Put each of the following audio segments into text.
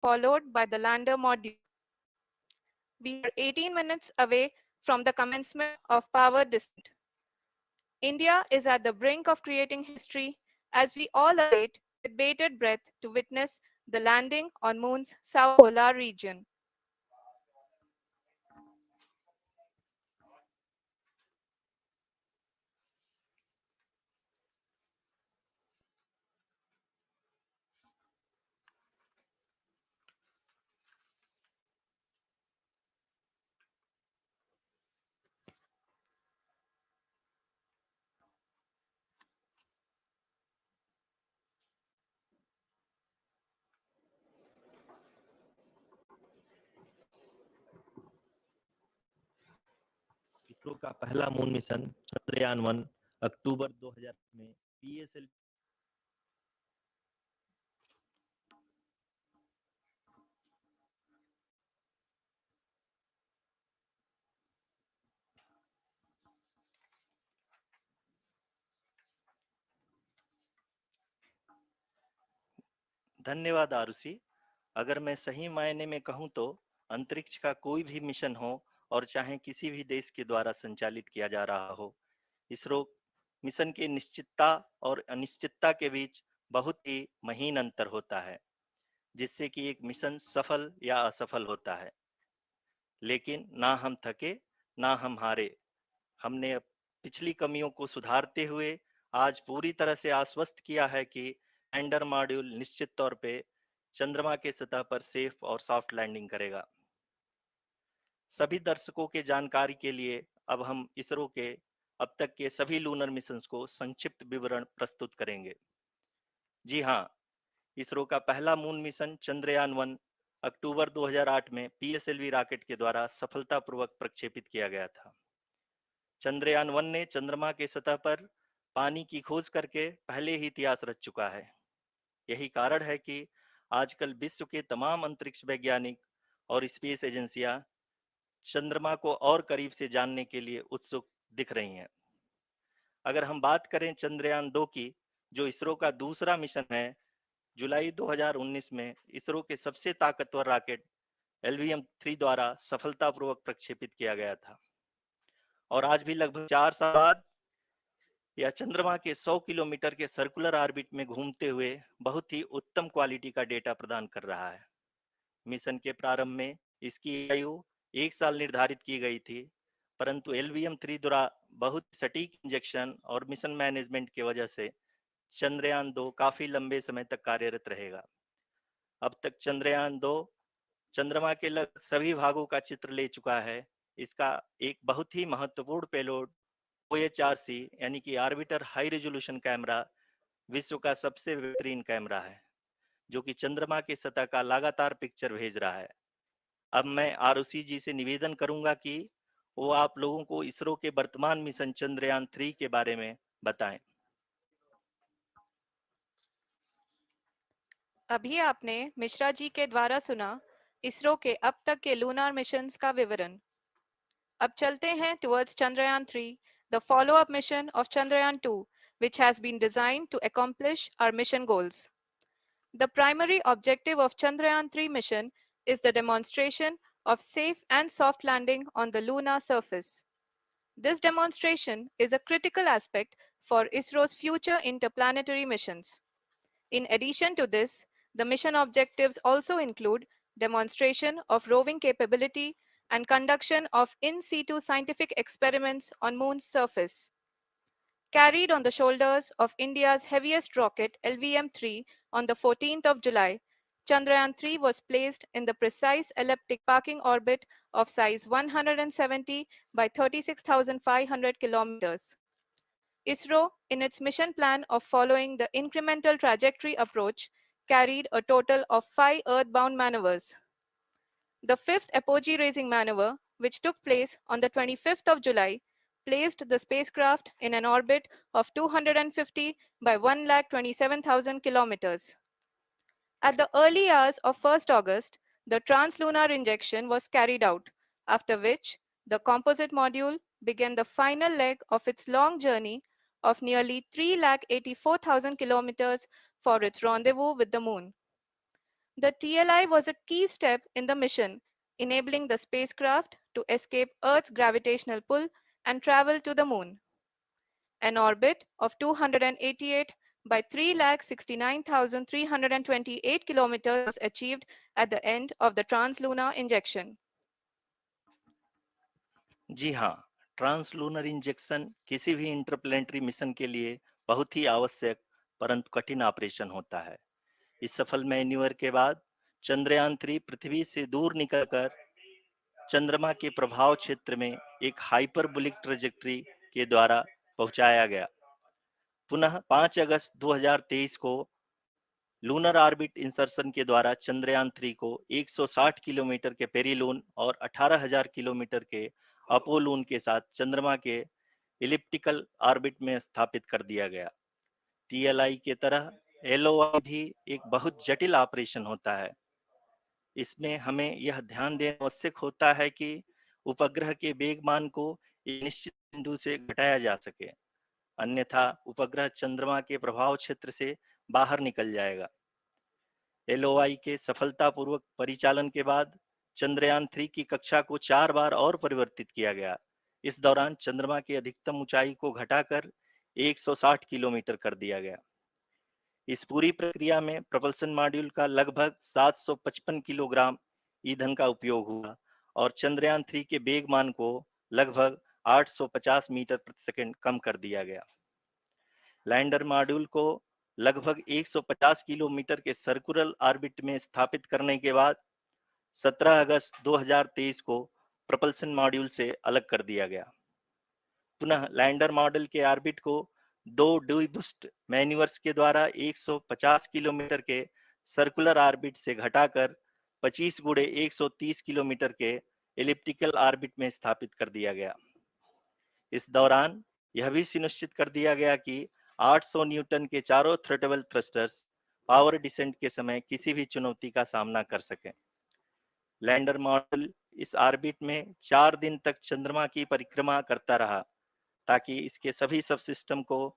followed by the lander module. We are 18 minutes away from the commencement of powered descent. India is at the brink of creating history as we all await with bated breath to witness the landing on Moon's south polar region. ISRO का पहला moon mission Chandrayaan 1 अक्टूबर 2000 में PSL धन्यवाद आरुषि। अगर मैं सही मायने में कहूं तो अंतरिक्ष का कोई भी मिशन हो और चाहे किसी भी देश के द्वारा संचालित किया जा रहा हो, इसरो मिशन की निश्चितता और अनिश्चितता के बीच बहुत ही महीन अंतर होता है, जिससे कि एक मिशन सफल या असफल होता है। लेकिन ना हम थके, ना हम हारे। हमने पिछली कमियों को सुधारते हुए आज पूरी तरह से आश्वस्त किया है कि लैंडर मॉड्यूल निश्चित तौर पे चंद्रमा के सतह पर सेफ और सॉफ्ट लैंडिंग करेगा। सभी दर्शकों के जानकारी के लिए अब हम इसरो के अब तक के सभी लूनर मिशंस को संक्षिप्त विवरण प्रस्तुत करेंगे। जी हाँ, इसरो का पहला मून मिशन चंद्रयान 1 अक्टूबर 2008 में पीएसएलवी रॉकेट के द्वारा सफलतापूर्वक प्रक्षेपित किया गया था। चंद्रयान 1 ने चंद्रमा के सतह पर पानी की खोज करके पहले ही इतिहास रच चुका है। यही कारण है कि आजकल विश्व के तमाम अंतरिक्ष वैज्ञानिक और स्पेस एजेंसियां चंद्रमा को और करीब से जानने के लिए उत्सुक दिख रही हैं। अगर हम बात करें चंद्रयान 2 की, जो इसरो का दूसरा मिशन है, जुलाई 2019 में इसरो के सबसे ताकतवर रॉकेट LVM-3 द्वारा सफलतापूर्वक प्रक्षेपित किया गया था और आज भी लगभग 4 साल बाद यह चंद्रमा के 100 किलोमीटर के सर्कुलर ऑर्बिट में घूमते हुए बहुत ही उत्तम क्वालिटी का डेटा प्रदान कर रहा है। मिशन के प्रारंभ में इसकी आयु 1 साल निर्धारित की गई थी, परंतु LVM-3 द्वारा बहुत सटीक इंजेक्शन और मिशन मैनेजमेंट की वजह से चंद्रयान 2 काफी लंबे समय तक कार्यरत रहेगा। अब तक चंद्रयान 2 चंद्रमा के लगभग सभी भागों का चित्र ले चुका है। इसका एक बहुत ही महत्वपूर्ण पेलोड OHRC यानी कि ऑर्बिटर हाई रेजोल्यूशन कैमरा विश्व का सबसे बेहतरीन कैमरा है, जो कि चंद्रमा की सतह का लगातार पिक्चर भेज रहा है। अब मैं आरुषि जी से निवेदन करूंगा कि वो आप लोगों को इसरो के वर्तमान मिशन चंद्रयान 3 के बारे में बताएं। अभी आपने मिश्रा जी के द्वारा सुना इसरो के अब तक के लूनार मिशंस का विवरण। अब चलते हैं towards Chandrayaan 3, the follow-up mission of Chandrayaan 2, which has been designed to accomplish our mission goals. The primary objective of Chandrayaan 3 mission is the demonstration of safe and soft landing on the lunar surface. This demonstration is a critical aspect for ISRO's future interplanetary missions. In addition to this, the mission objectives also include demonstration of roving capability and conduction of in situ scientific experiments on Moon's surface. Carried on the shoulders of India's heaviest rocket LVM-3 on the 14th of July, Chandrayaan-3 was placed in the precise elliptic parking orbit of size 170 by 36,500 kilometers. ISRO, in its mission plan of following the incremental trajectory approach, carried a total of 5 earthbound maneuvers. The fifth apogee raising maneuver, which took place on the 25th of July, placed the spacecraft in an orbit of 250 by 1,27,000 kilometers. At the early hours of 1st August, the translunar injection was carried out, after which the composite module began the final leg of its long journey of nearly 3,84,000 kilometers for its rendezvous with the Moon. The TLI was a key step in the mission, enabling the spacecraft to escape Earth's gravitational pull and travel to the moon. An orbit of 288 by 3,69,328 kilometers was achieved at the end of the translunar injection. जी हाँ, translunar injection किसी भी interplanetary mission के लिए बहुत ही आवश्यक परंतु कठिन operation होता है। इस सफल मैन्यूवर के बाद चंद्रयान 3 पृथ्वी से दूर निकलकर चंद्रमा के प्रभाव क्षेत्र में एक हाइपरबोलिक ट्रेजेक्ट्री के द्वारा पहुंचाया गया। पुनः 5 अगस्त 2023 को लूनर ऑर्बिट इंसर्शन के द्वारा चंद्रयान 3 को 160 किलोमीटर के पेरीलून और 18,000 किलोमीटर के अपोलून के साथ चंद्रमा के इलिप्टिकल ऑर्बिट में स्थापित कर दिया गया। टीएलआई के तरह एलओआई भी एक बहुत जटिल ऑपरेशन होता है। इसमें हमें यह ध्यान देना आवश्यक होता है कि उपग्रह के वेग मान को एक निश्चित बिंदु से घटाया जा सके, अन्यथा उपग्रह चंद्रमा के प्रभाव क्षेत्र से बाहर निकल जाएगा। एलओआई के सफलतापूर्वक परिचालन के बाद चंद्रयान 3 की कक्षा को 4 बार और परिवर्तित किया गया। इस दौरान चंद्रमा की अधिकतम ऊंचाई को घटाकर 160 किलोमीटर कर दिया गया। इस पूरी प्रक्रिया में propulsion मॉड्यूल का लगभग 755 किलोग्राम ईंधन का उपयोग हुआ और चंद्रयान 3 के वेग मान को लगभग 850 मीटर प्रति सेकंड कम कर दिया गया। लैंडर मॉड्यूल को लगभग 150 किलोमीटर के सर्कुलर ऑर्बिट में स्थापित करने के बाद 17 अगस्त 2023 को propulsion मॉड्यूल से अलग कर दिया गया। पुनः लैंडर मॉडल के ऑर्बिट को 2 डीबूस्ट मैन्यूवर्स के द्वारा 150 किलोमीटर के सर्कुलर ऑर्बिट से घटाकर 25 गुणे 130 किलोमीटर के एलिप्टिकल ऑर्बिट में स्थापित कर दिया गया। इस दौरान यह भी सुनिश्चित कर दिया गया कि 800 न्यूटन के चारों थ्रोटेबल थ्रस्टर्स पावर डिसेंट के समय किसी भी चुनौती का सामना कर सकें। लैंडर मॉडल इस ऑर्बिट में 4 दिन तक चंद्रमा की परिक्रमा करता रहा ताकि इसके सभी सब सिस्टम को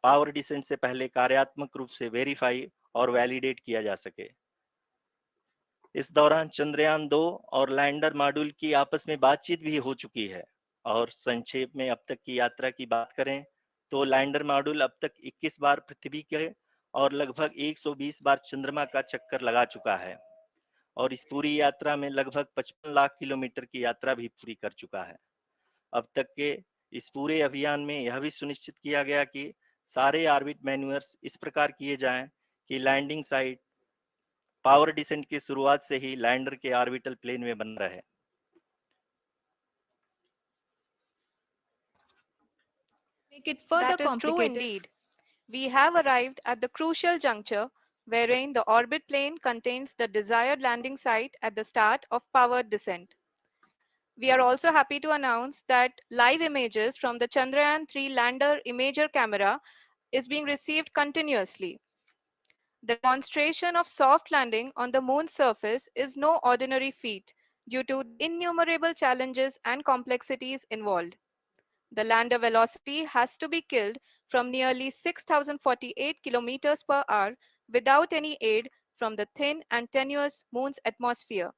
पावर डिसेंट से पहले कार्यात्मक रूप से वेरीफाई और वैलिडेट किया जा सके। इस दौरान चंद्रयान 2 और लैंडर मॉड्यूल की आपस में बातचीत भी हो चुकी है। और संक्षेप में अब तक की यात्रा की बात करें तो लैंडर मॉड्यूल अब तक 21 बार पृथ्वी के और लगभग 120 बार चंद्रमा का चक्कर लगा चुका है और इस पूरी यात्रा में लगभग 55 लाख किलोमीटर की यात्रा भी पूरी कर चुका है। अब तक के इस पूरे अभियान में यह भी सुनिश्चित किया गया कि सारे ऑर्बिट मैन्यूअर्स इस प्रकार किए जाएं कि लैंडिंग साइट पावर डिसेंट की शुरुआत से ही लैंडर के ऑर्बिटल प्लेन में बन रहे। Make it further That is true complicated. indeed. We have arrived at the crucial juncture wherein the orbit plane contains the desired landing site at the start of powered descent. We are also happy to announce that live images from the Chandrayaan 3 lander imager camera is being received continuously. The demonstration of soft landing on the moon's surface is no ordinary feat due to the innumerable challenges and complexities involved. The lander velocity has to be killed from nearly 6,048 kilometers per hour without any aid from the thin and tenuous moon's atmosphere.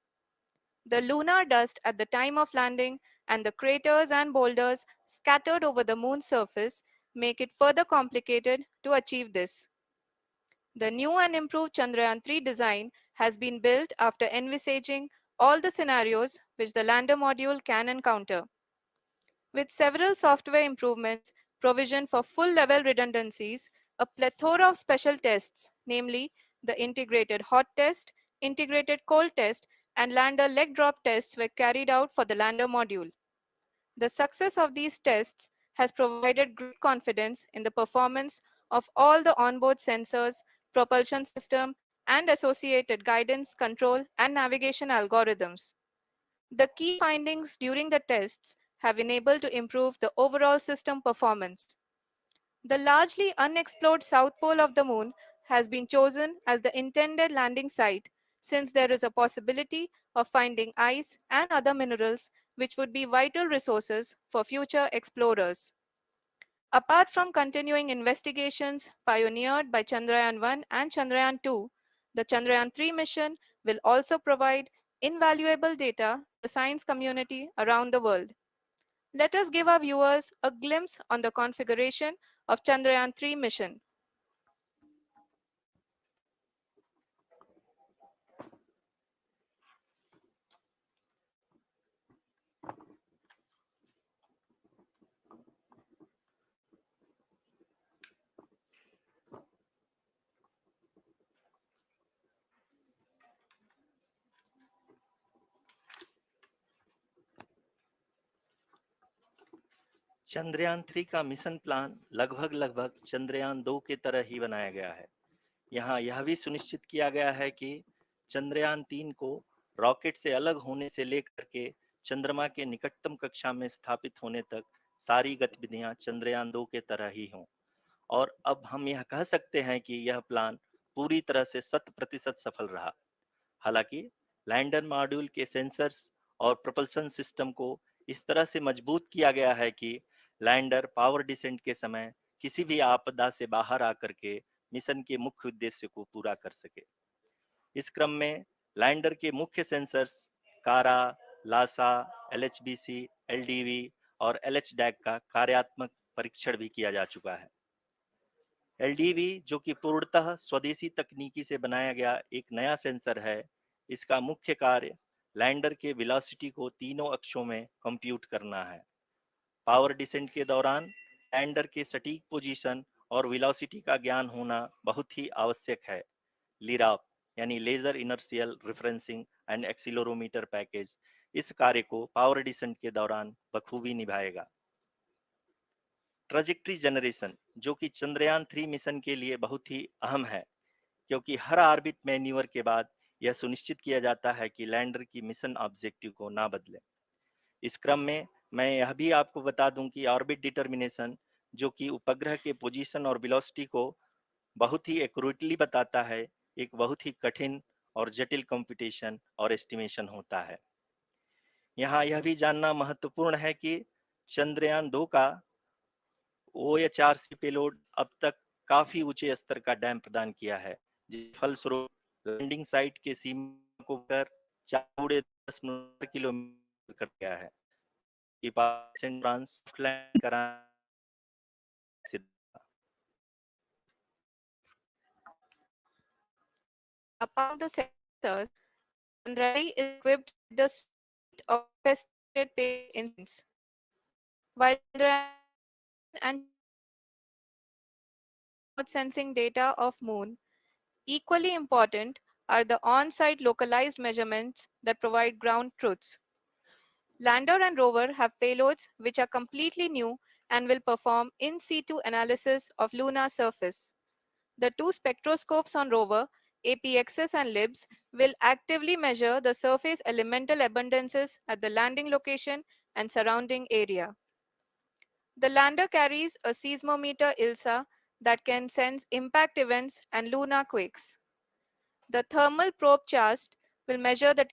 The lunar dust at the time of landing and the craters and boulders scattered over the moon's surface make it further complicated to achieve this. The new and improved Chandrayaan 3 design has been built after envisaging all the scenarios which the lander module can encounter. With several software improvements, provision for full-level redundancies, a plethora of special tests, namely the integrated hot test, integrated cold test, and lander leg drop tests were carried out for the lander module. The success of these tests has provided great confidence in the performance of all the onboard sensors, propulsion system, and associated guidance, control, and navigation algorithms. The key findings during the tests have enabled to improve the overall system performance. The largely unexplored south pole of the moon has been chosen as the intended landing site since there is a possibility of finding ice and other minerals which would be vital resources for future explorers. Apart from continuing investigations pioneered by Chandrayaan 1 and Chandrayaan 2, The Chandrayaan 3 mission will also provide invaluable data to the science community around the world. Let us give our viewers a glimpse on the configuration of Chandrayaan 3 mission. Chandrayaan 3 का mission plan लगभग चंद्रयान 2 की तरह ही बनाया गया है। यहाँ यह भी सुनिश्चित किया गया है कि चंद्रयान 3 को रॉकेट से अलग होने से लेकर के चंद्रमा के निकटतम कक्षा में स्थापित होने तक सारी गतिविधियां चंद्रयान 2 के तरह ही हों। और अब हम यह कह सकते हैं कि यह प्लान पूरी तरह से 100% सफल रहा। हालांकि लैंडर मॉड्यूल के सेंसर्स और propulsion सिस्टम को इस तरह से मजबूत किया गया है कि लैंडर पावर डिसेंट के समय किसी भी आपदा से बाहर आकर के मिशन के मुख्य उद्देश्य को पूरा कर सके। इस क्रम में लैंडर के मुख्य सेंसर्स कारा, लासा, एलएचबीसी, एलडीवी और एलएचडैक का कार्यात्मक परीक्षण भी किया जा चुका है। एलडीवी, जो कि पूर्णतः स्वदेशी तकनीकी से बनाया गया एक नया सेंसर है, इसका मुख्य कार्य लैंडर के वेलोसिटी को तीनों अक्षों में कंप्यूट करना है। पावर डिसेंट के दौरान लैंडर के सटीक पोजीशन और वेलोसिटी का ज्ञान होना बहुत ही आवश्यक है। लिराप यानी laser inertial referencing and accelerometer package इस कार्य को पावर डिसेंट के दौरान बखूबी निभाएगा। ट्रजेक्ट्री जनरेशन, जो कि चंद्रयान 3 मिशन के लिए बहुत ही अहम है, क्योंकि हर ऑर्बिट मैन्यूवर के बाद यह सुनिश्चित किया जाता है कि लैंडर की मिशन ऑब्जेक्टिव को ना बदले। इस क्रम में मैं यह भी आपको बता दूं कि ऑर्बिट डिटर्मिनेशन, जो कि उपग्रह के पोजीशन और वेलोसिटी को बहुत ही एक्यूरेटली बताता है, एक बहुत ही कठिन और जटिल कंप्यूटेशन और एस्टिमेशन होता है। यहाँ यह भी जानना महत्वपूर्ण है कि चंद्रयान 2 का OHRC पेलोड अब तक काफी ऊंचे स्तर का डैम प्रदान किया है, जिस फलस्वरूप लैंडिंग साइट के सीमा को कर 4.10 किलोमीटर कर गया है कि फ्रांस लैंड कराने से Apart the sensors, Chandrayaan is equipped with a suite of sophisticated payload instruments. While Chandrayaan and remote sensing data of Moon, equally important are the on-site localized measurements that provide ground truths. Lander and rover have payloads which are completely new and will perform in situ analysis of lunar surface. The two spectroscopes on rover, APXS and LIBS, will actively measure the surface elemental abundances at the landing location and surrounding area. The lander carries a seismometer ILSA that can sense impact events and lunar quakes. The thermal probe CHAST will measure the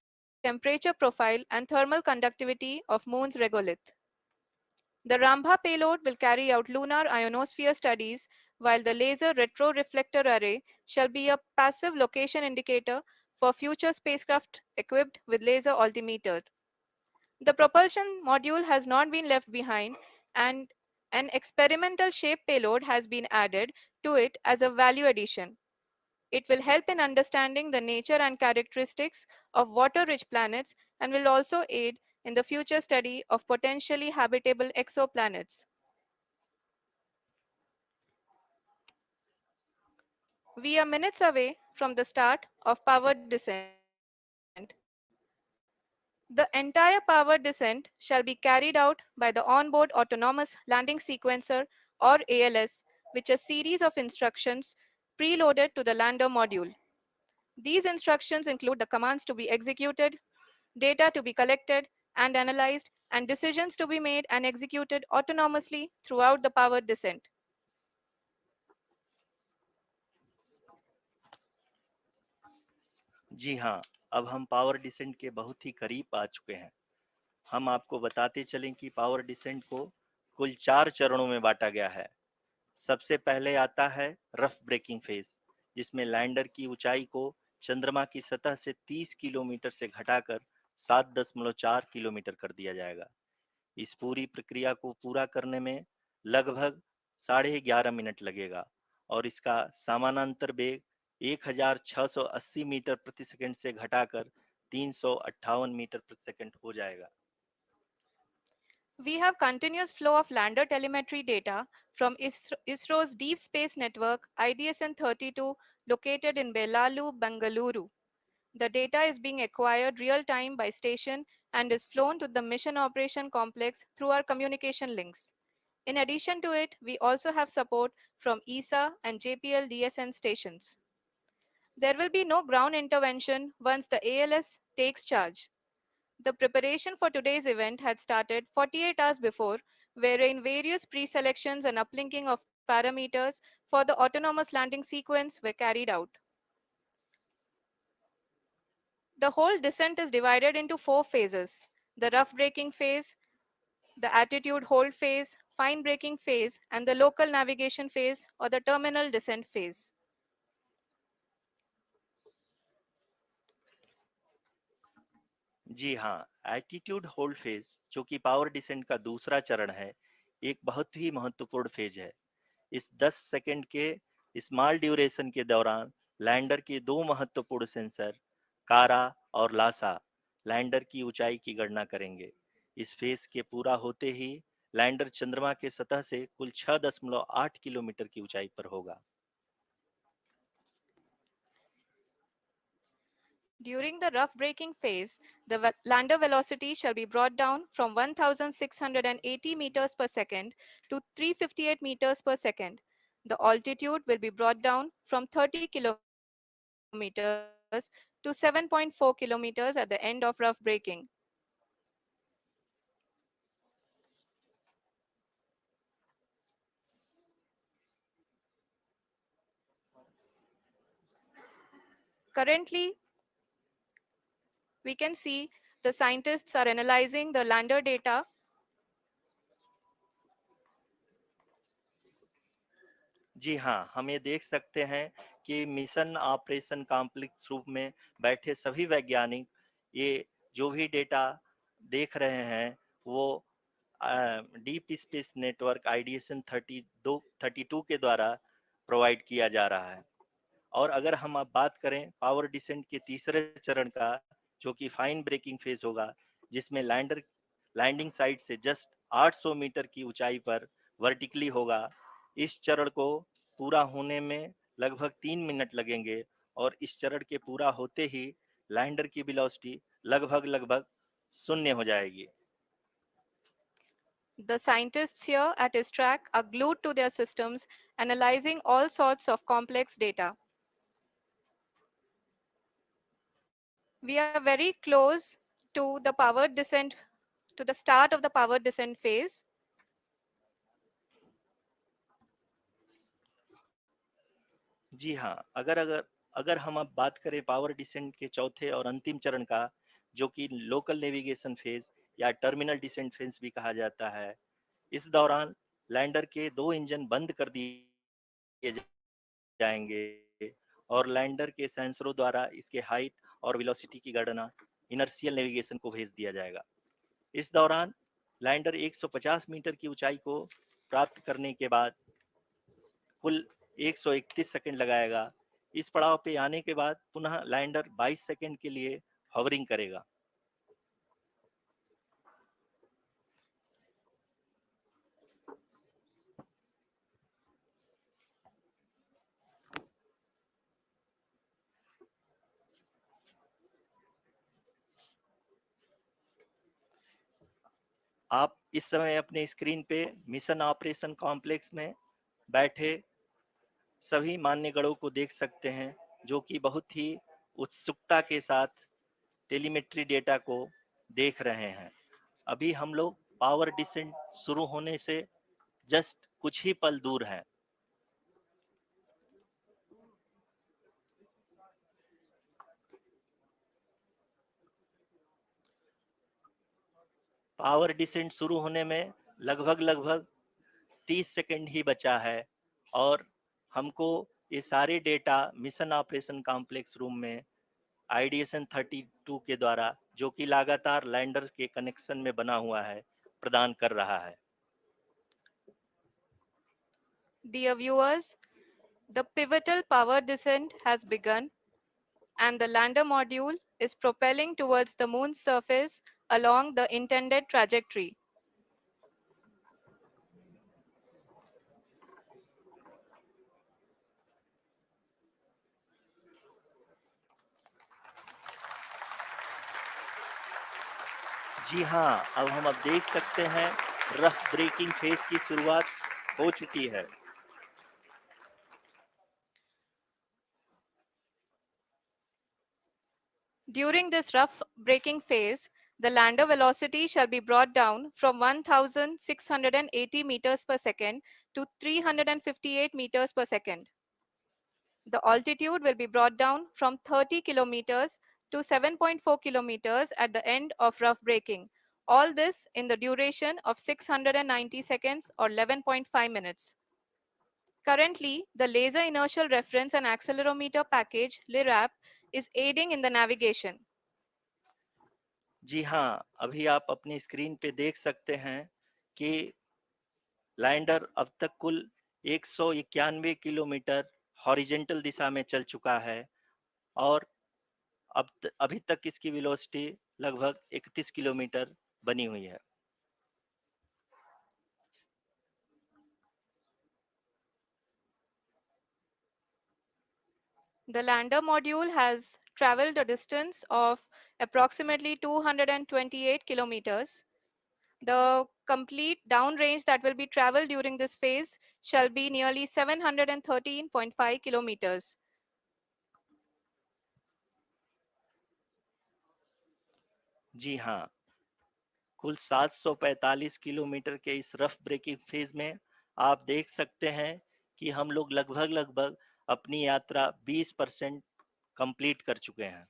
temperature profile and thermal conductivity of Moon's regolith. The Rambha payload will carry out lunar ionosphere studies, while the laser retroreflector array shall be a passive location indicator for future spacecraft equipped with laser altimeter. The propulsion module has not been left behind, and an experimental shape payload has been added to it as a value addition. It will help in understanding the nature and characteristics of water-rich planets and will also aid in the future study of potentially habitable exoplanets. We are minutes away from the start of powered descent. The entire powered descent shall be carried out by the onboard autonomous landing sequencer or ALS, which is a series of instructions preloaded to the lander module. These instructions include the commands to be executed, data to be collected and analyzed, and decisions to be made and executed autonomously throughout the powered descent. जी हाँ, अब हम power descent के बहुत ही करीब आ चुके हैं। हम आपको बताते चलें कि पावर डिसेंट को कुल 4 चरणों में बांटा गया है। सबसे पहले आता है रफ ब्रेकिंग फेज, जिसमें लैंडर की ऊंचाई को चंद्रमा की सतह से 30 किलोमीटर से घटाकर 7.4 किलोमीटर कर दिया जाएगा। इस पूरी प्रक्रिया को पूरा करने में लगभग 11.5 मिनट लगेगा और इसका समानांतर वेग 1680 मीटर प्रति सेकंड से घटाकर 358 मीटर प्रति सेकंड हो जाएगा। We have continuous flow of lander telemetry data from ISRO's Deep Space Network IDSN-32 located in Belalu, Bengaluru. The data is being acquired real time by station and is flown to the Mission Operation Complex through our communication links. In addition to it, we also have support from ESA and JPL DSN stations. There will be no ground intervention once the ALS takes charge. The preparation for today's event had started 48 hours before, wherein various pre-selections and uplinking of parameters for the autonomous landing sequence were carried out. The whole descent is divided into 4 phases: the rough braking phase, the attitude hold phase, fine braking phase, and the local navigation phase or the terminal descent phase. जी हाँ, altitude hold phase, जो कि power descent का दूसरा चरण है, एक बहुत ही महत्वपूर्ण फेज है। इस 10 सेकंड के स्मॉल ड्यूरेशन के दौरान लैंडर के दो महत्वपूर्ण सेंसर, कारा और लासा, लैंडर की ऊंचाई की गणना करेंगे। इस फेज के पूरा होते ही लैंडर चंद्रमा के सतह से कुल 6.8 किलोमीटर की ऊंचाई पर होगा। During the rough braking phase, the lander velocity shall be brought down from 1680 meters per second to 358 meters per second. The altitude will be brought down from 30 kilometers to 7.4 kilometers at the end of rough braking. Currently, we can see the scientists are analyzing the lander data. जी हाँ, हम ये देख सकते हैं कि mission operation complex रूप में बैठे सभी वैज्ञानिक ये जो भी डेटा देख रहे हैं वो डीप स्पेस नेटवर्क आईडीएसएन 32 के द्वारा प्रोवाइड किया जा रहा है। और अगर हम अब बात करें पावर डिसेंट के तीसरे चरण का, जो कि फाइन ब्रेकिंग फेज होगा, जिसमें लैंडिंग साइट से जस्ट 800 मीटर की ऊंचाई पर वर्टिकली होगा। इस चरण को पूरा होने में लगभग 3 मिनट लगेंगे और इस चरण के पूरा होते ही लैंडर की वेलोसिटी लगभग शून्य हो जाएगी। The scientists here at ISTRAC are glued to their systems, analyzing all sorts of complex data. We are very close to the powered descent, to the start of the powered descent phase. जी हाँ, अगर अगर हम अब बात करें power descent के चौथे और अंतिम चरण का, जो कि लोकल नेविगेशन फेज या टर्मिनल डिसेंट फेज भी कहा जाता है, इस दौरान लैंडर के दो इंजन बंद कर दिए जाएंगे और लैंडर के सेंसरों द्वारा इसके हाइट और वेलोसिटी की गणना इनर्शियल नेविगेशन को भेज दिया जाएगा। इस दौरान लैंडर 150 मीटर की ऊंचाई को प्राप्त करने के बाद कुल 131 सेकंड लगाएगा। इस पड़ाव पे आने के बाद पुनः लैंडर 22 सेकंड के लिए हवरिंग करेगा। आप इस समय अपने स्क्रीन पे मिशन ऑपरेशन कॉम्प्लेक्स में बैठे सभी मान्यगणों को देख सकते हैं, जो कि बहुत ही उत्सुकता के साथ टेलीमेट्री डेटा को देख रहे हैं। अभी हम लोग पावर डिसेंट शुरू होने से जस्ट कुछ ही पल दूर हैं। पावर डिसेंट शुरू होने में लगभग 30 सेकंड ही बचा है और हमको ये सारे data mission operation complex room में आईडीएसएन 32 के द्वारा, जो कि लगातार लैंडर के कनेक्शन में बना हुआ है, प्रदान कर रहा है। Dear viewers, the pivotal power descent has begun, and the lander module is propelling towards the moon's surface along the intended trajectory. जी हाँ, अब देख सकते हैं रफ ब्रेकिंग फेज की शुरुआत हो चुकी है। During this rough braking phase, the lander velocity shall be brought down from 1680 meters per second to 358 meters per second. The altitude will be brought down from 30 kilometers to 7.4 kilometers at the end of rough braking. All this in the duration of 690 seconds or 11.5 minutes. Currently, the Laser Inertial Reference and Accelerometer package (LIRAP) is aiding in the navigation. जी हाँ, अभी आप अपनी screen पे देख सकते हैं कि lander अब तक कुल 191 किलोमीटर हॉरिजेंटल दिशा में चल चुका है और अभी तक इसकी वेलोसिटी लगभग 31 किलोमीटर बनी हुई है। The lander module has traveled a distance of approximately 228 kilometers. The complete downrange that will be traveled during this phase shall be nearly 713.5 kilometers. जी हाँ, कुल 745 किलोमीटर के इस रफ ब्रेकिंग फेज में आप देख सकते हैं कि हम लोग लगभग अपनी यात्रा 20% कंप्लीट कर चुके हैं।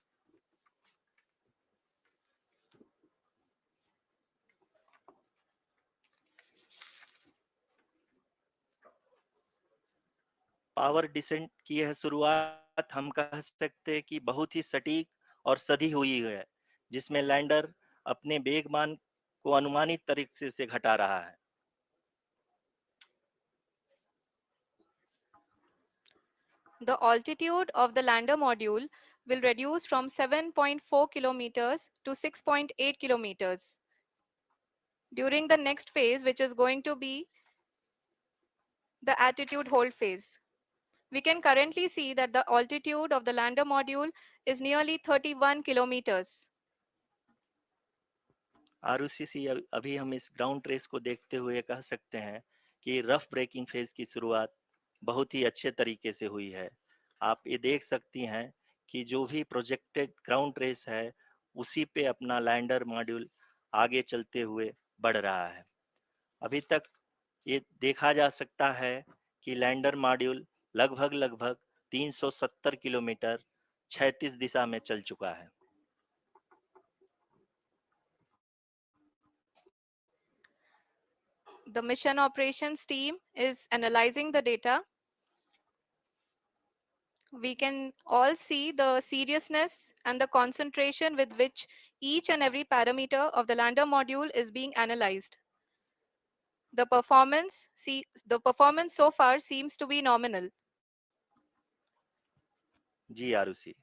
पावर डिसेंट की यह शुरुआत हम कह सकते हैं कि बहुत ही सटीक और सधी हुई है, जिसमें लैंडर अपने वेगमान को अनुमानित तरीके से घटा रहा है। The altitude of the lander module will reduce from 7.4 kilometers to 6.8 kilometers. During the next phase, which is going to be the attitude hold phase. We can currently see that the altitude of the lander module is nearly 31 kilometers. आरयूसीसी अभी हम इस ground trace को देखते हुए कह सकते हैं कि रफ ब्रेकिंग फेज की शुरुआत बहुत ही अच्छे तरीके से हुई है। आप ये देख सकती हैं कि जो भी प्रोजेक्टेड ग्राउंड ट्रेस है, उसी पे अपना लैंडर मॉड्यूल आगे चलते हुए बढ़ रहा है। अभी तक ये देखा जा सकता है कि लैंडर मॉड्यूल लगभग 370 किलोमीटर क्षैतिज दिशा में चल चुका है। The mission operations team is analyzing the data. We can all see the seriousness and the concentration with which each and every parameter of the lander module is being analyzed. The performance so far seems to be nominal. जी आरुषि,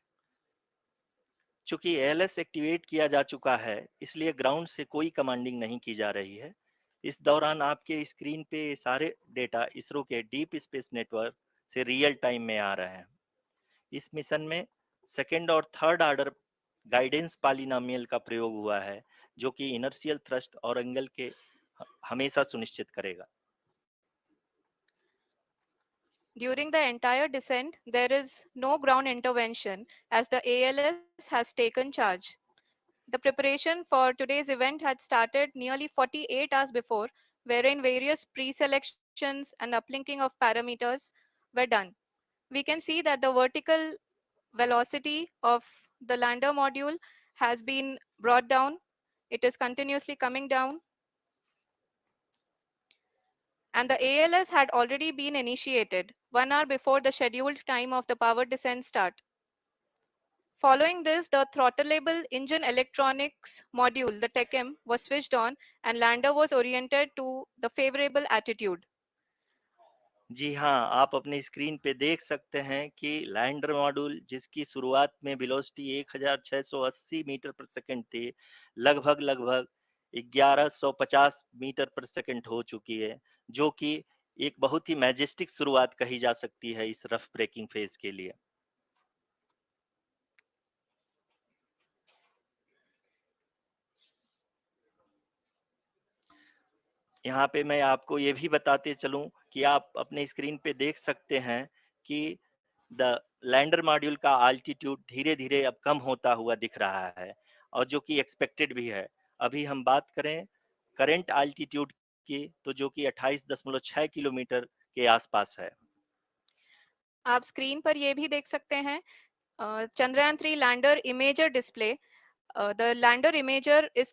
चूंकि ALS activate किया जा चुका है, इसलिए ground से कोई commanding नहीं की जा रही है। इस दौरान आपके स्क्रीन पे सारे डेटा इसरो के डीप स्पेस नेटवर्क से रियल टाइम में आ रहे हैं। इस मिशन में सेकेंड और थर्ड ऑर्डर गाइडेंस पॉलिनोमियल का प्रयोग हुआ है, जो कि इनर्शियल थ्रस्ट और एंगल के हमेशा सुनिश्चित करेगा। During the entire descent, there is no ground intervention as the ALS has taken charge. The preparation for today's event had started nearly 48 hours before, wherein various pre-selections and uplinking of parameters were done. We can see that the vertical velocity of the lander module has been brought down. It is continuously coming down. And the ALS had already been initiated 1 hour before the scheduled time of the power descent start. Following this, the throttleable engine electronics module, the TECM, was switched on and lander was oriented to the favorable attitude. जी हाँ, आप अपनी screen पे देख सकते हैं कि lander module जिसकी शुरुआत में वेलोसिटी 1680 मीटर पर सेकंड थी, लगभग 1150 मीटर पर सेकंड हो चुकी है, जो कि एक बहुत ही मैजेस्टिक शुरुआत कही जा सकती है इस रफ ब्रेकिंग फेज के लिए। यहाँ पे मैं आपको ये भी बताते चलूं कि आप अपने स्क्रीन पे देख सकते हैं कि द लैंडर मॉड्यूल का अल्टीट्यूड धीरे-धीरे अब कम होता हुआ दिख रहा है और जो कि एक्सपेक्टेड भी है। अभी हम बात करें करंट अल्टीट्यूड की तो जो कि 28.6 किलोमीटर के आसपास है। आप स्क्रीन पर ये भी देख सकते हैं Chandrayaan 3 lander imager display. The lander imager is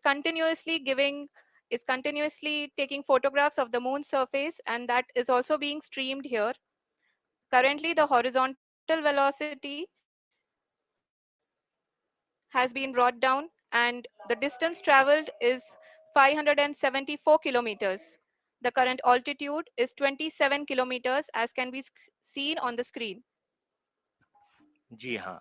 continuously taking photographs of the moon's surface, and that is also being streamed here. Currently, the horizontal velocity has been brought down, and the distance traveled is 574 kilometers. The current altitude is 27 kilometers, as can be seen on the screen. जी हाँ,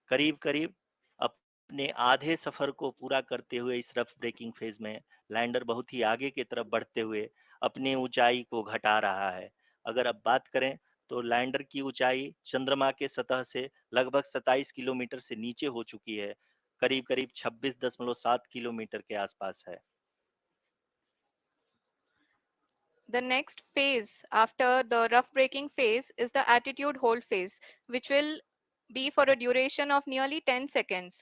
करीब-करीब अपने आधे सफर को पूरा करते हुए इस rough breaking phase में लैंडर बहुत ही आगे की तरफ बढ़ते हुए अपनी ऊंचाई को घटा रहा है। अगर अब बात करें तो लैंडर की ऊंचाई चंद्रमा के सतह से लगभग 27 किलोमीटर से नीचे हो चुकी है, करीब-करीब 26.7 किलोमीटर के आसपास है। The next phase after the rough braking phase is the attitude hold phase, which will be for a duration of nearly 10 seconds.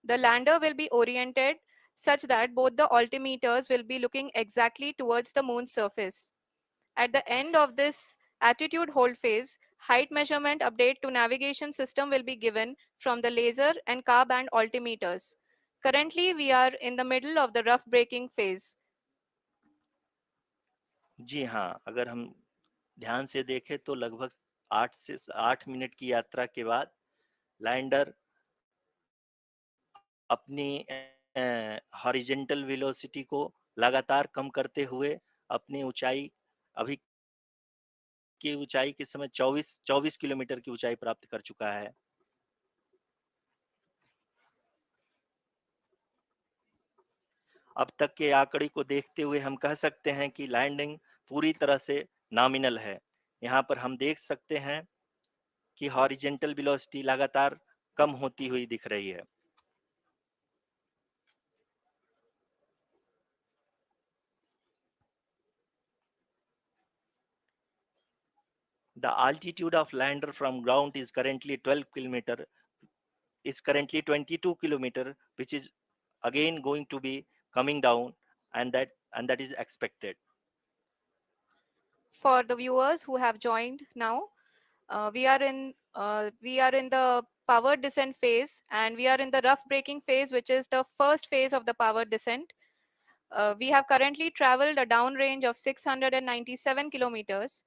The lander will be oriented such that both the altimeters will be looking exactly towards the moon's surface. At the end of this attitude hold phase, height measurement update to navigation system will be given from the laser and car band altimeters. Currently, we are in the middle of the rough braking phase. जी हाँ, अगर हम ध्यान से देखें तो लगभग 8 से 8 minute की यात्रा के बाद लैंडर अपनी हॉरिजेंटल वेलोसिटी को लगातार कम करते हुए अपनी ऊंचाई अभी की ऊंचाई के समय 24 किलोमीटर की ऊंचाई प्राप्त कर चुका है। अब तक के आंकड़े को देखते हुए हम कह सकते हैं कि लैंडिंग पूरी तरह से नॉमिनल है। यहाँ पर हम देख सकते हैं कि हॉरिजेंटल वेलोसिटी लगातार कम होती हुई दिख रही है। The altitude of lander from ground is currently 12 kilometer is currently 22 kilometer, which is again going to be coming down, and that is expected. For the viewers who have joined now, we are in the power descent phase, and we are in the rough braking phase, which is the first phase of the power descent. We have currently traveled a downrange of 697 kilometers,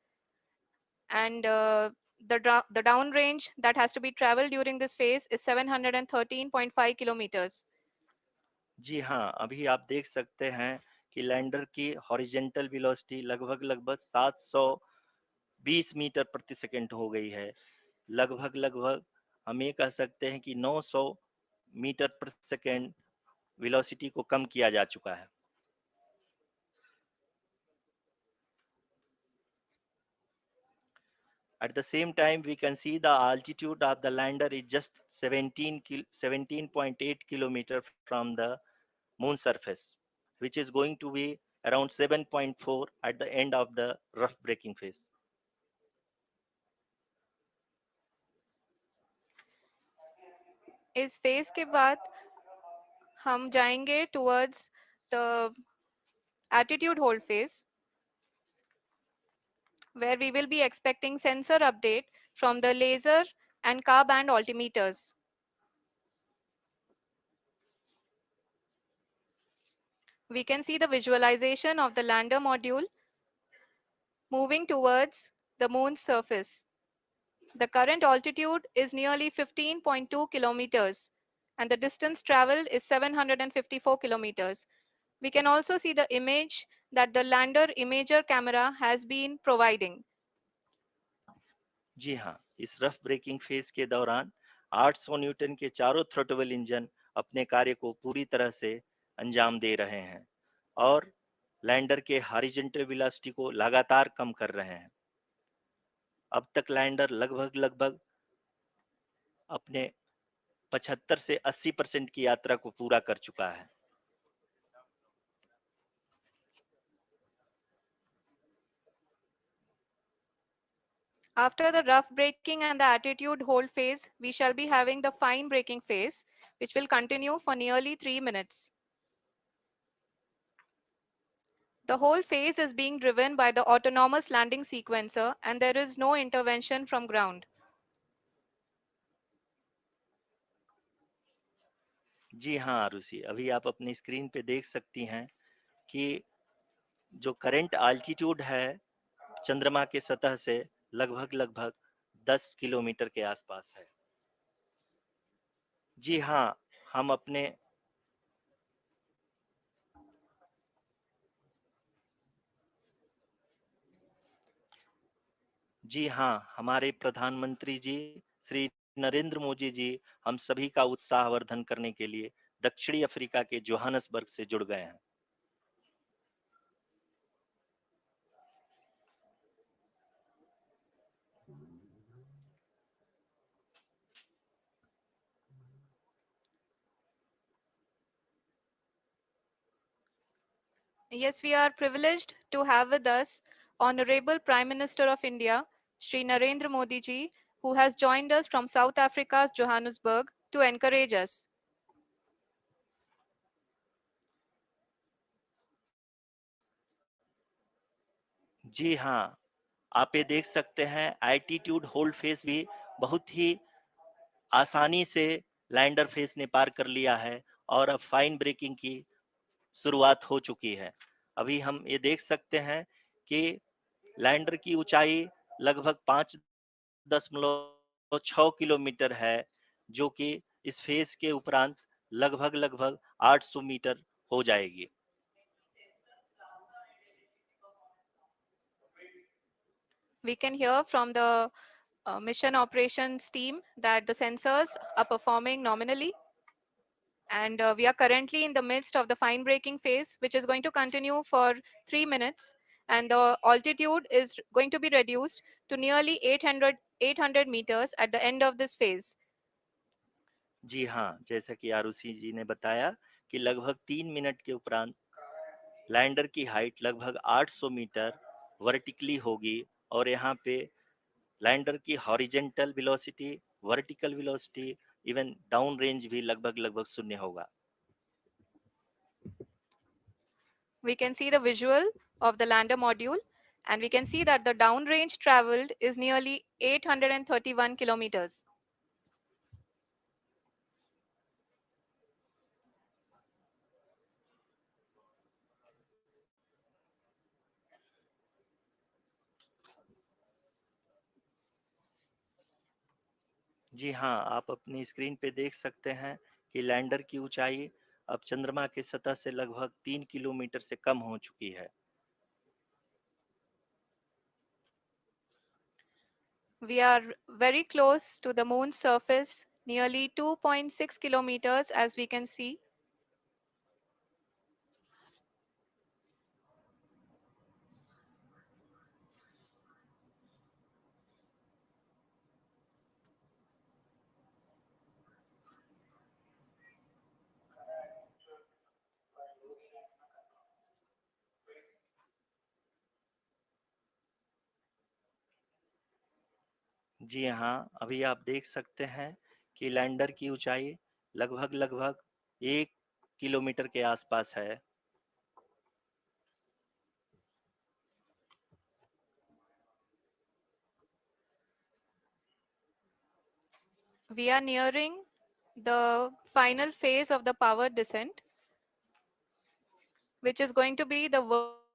and the downrange that has to be traveled during this phase is 713.5 kilometers. जी हाँ, अभी आप देख सकते हैं कि lander की horizontal velocity लगभग 720 metre प्रति सेकंड हो गई है। लगभग हम ये कह सकते हैं कि 900 मीटर प्रति सेकंड वेलोसिटी को कम किया जा चुका है। At the same time, we can see the altitude of the lander is just 17.8 kilometer from the moon surface, which is going to be around 7.4 at the end of the rough braking phase. इस phase के बाद हम जाएंगे towards the attitude hold phase, where we will be expecting sensor update from the laser and car band altimeters. We can see the visualization of the lander module moving towards the moon's surface. The current altitude is nearly 15.2 kilometers and the distance traveled is 754 kilometers. We can also see the image that the lander imager camera has been providing. जी हाँ, इस rough breaking phase के दौरान 800 Newton के चारों throttle engine अपने कार्य को पूरी तरह से अंजाम दे रहे हैं और लैंडर के हॉरिजॉन्टल वेलोसिटी को लगातार कम कर रहे हैं। अब तक लैंडर लगभग अपने 75 से 80% की यात्रा को पूरा कर चुका है। After the rough braking and the attitude hold phase, we shall be having the fine braking phase, which will continue for nearly 3 minutes. The whole phase is being driven by the autonomous landing sequencer and there is no intervention from ground. जी हाँ आरुषि, अभी आप अपनी screen पे देख सकती हैं कि जो करंट आल्टीट्यूड है चंद्रमा के सतह से लगभग 10 किलोमीटर के आसपास है। जी हाँ, हम अपने जी हाँ, हमारे प्रधानमंत्री जी श्री नरेंद्र मोदी जी हम सभी का उत्साहवर्धन करने के लिए दक्षिणी अफ्रीका के जोहानसबर्ग से जुड़ गए हैं। Yes, we are privileged to have with us Honorable Prime Minister of India, Sri Narendra Modi ji, who has joined us from South Africa's Johannesburg to encourage us. जी हाँ, आप ये देख सकते हैं एल्टीट्यूड होल्ड फेस भी बहुत ही आसानी से लैंडर फेस ने पार कर लिया है और अब फाइन ब्रेकिंग की शुरुआत हो चुकी है। अभी हम ये देख सकते हैं कि लैंडर की ऊंचाई लगभग 5.6 किलोमीटर है, जो कि इस फेज के उपरांत लगभग 800 मीटर हो जाएगी। We can hear from the mission operations team that the sensors are performing nominally. And we are currently in the midst of the fine braking phase, which is going to continue for 3 minutes. And the altitude is going to be reduced to nearly 800 meters at the end of this phase. जी हाँ, जैसा कि आरुषि जी ने बताया कि लगभग 3 minute के उपरांत lander की हाइट लगभग 800 मीटर वर्टिकली होगी और यहाँ पे लैंडर की horizontal velocity, vertical velocity, even down range भी लगभग शून्य होगा। We can see the visual of the lander module, and we can see that the downrange traveled is nearly 831 kilometers. जी हाँ, आप अपनी स्क्रीन पे देख सकते हैं कि लैंडर की ऊंचाई अब चंद्रमा की सतह से लगभग 3 किलोमीटर से कम हो चुकी है। We are very close to the moon's surface, nearly 2.6 kilometers, as we can see. जी हाँ, अभी आप देख सकते हैं कि लैंडर की ऊंचाई लगभग 1 किलोमीटर के आसपास है। We are nearing the final phase of the power descent, which is going to be the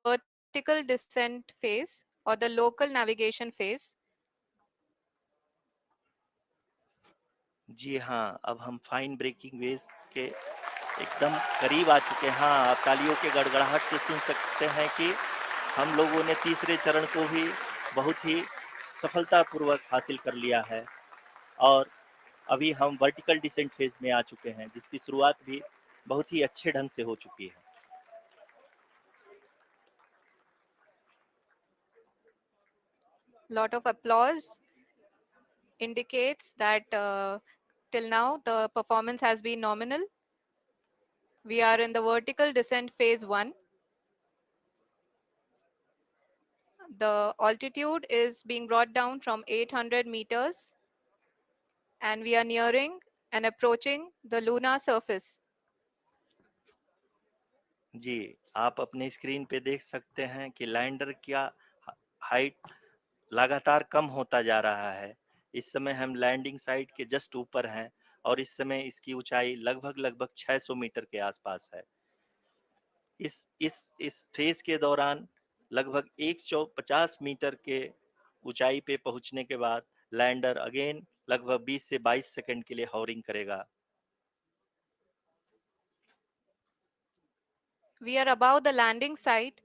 vertical descent phase or the local navigation phase. जी हाँ, अब हम फाइन ब्रेकिंग वेव्स के एकदम करीब आ चुके हैं। हाँ, आप तालियों के गड़गड़ाहट से सुन सकते हैं कि हम लोगों ने तीसरे चरण को भी बहुत ही सफलतापूर्वक हासिल कर लिया है और अभी हम वर्टिकल डिसेंट फेज में आ चुके हैं, जिसकी शुरुआत भी बहुत ही अच्छे ढंग से हो चुकी है। Lot of applause indicates that till now the performance has been nominal. We are in the vertical descent phase 1. The altitude is being brought down from 800 meters and we are nearing and approaching the lunar surface. जी, आप अपने screen पे देख सकते हैं कि lander का height लगातार कम होता जा रहा है। इस समय हम लैंडिंग साइट के जस्ट ऊपर हैं और इस समय इसकी ऊंचाई लगभग 600 मीटर के आसपास है। इस फेज के दौरान लगभग 150 मीटर के ऊंचाई पे पहुंचने के बाद लैंडर अगेन लगभग 20 से 22 सेकंड के लिए हॉवरिंग करेगा। We are above the landing site.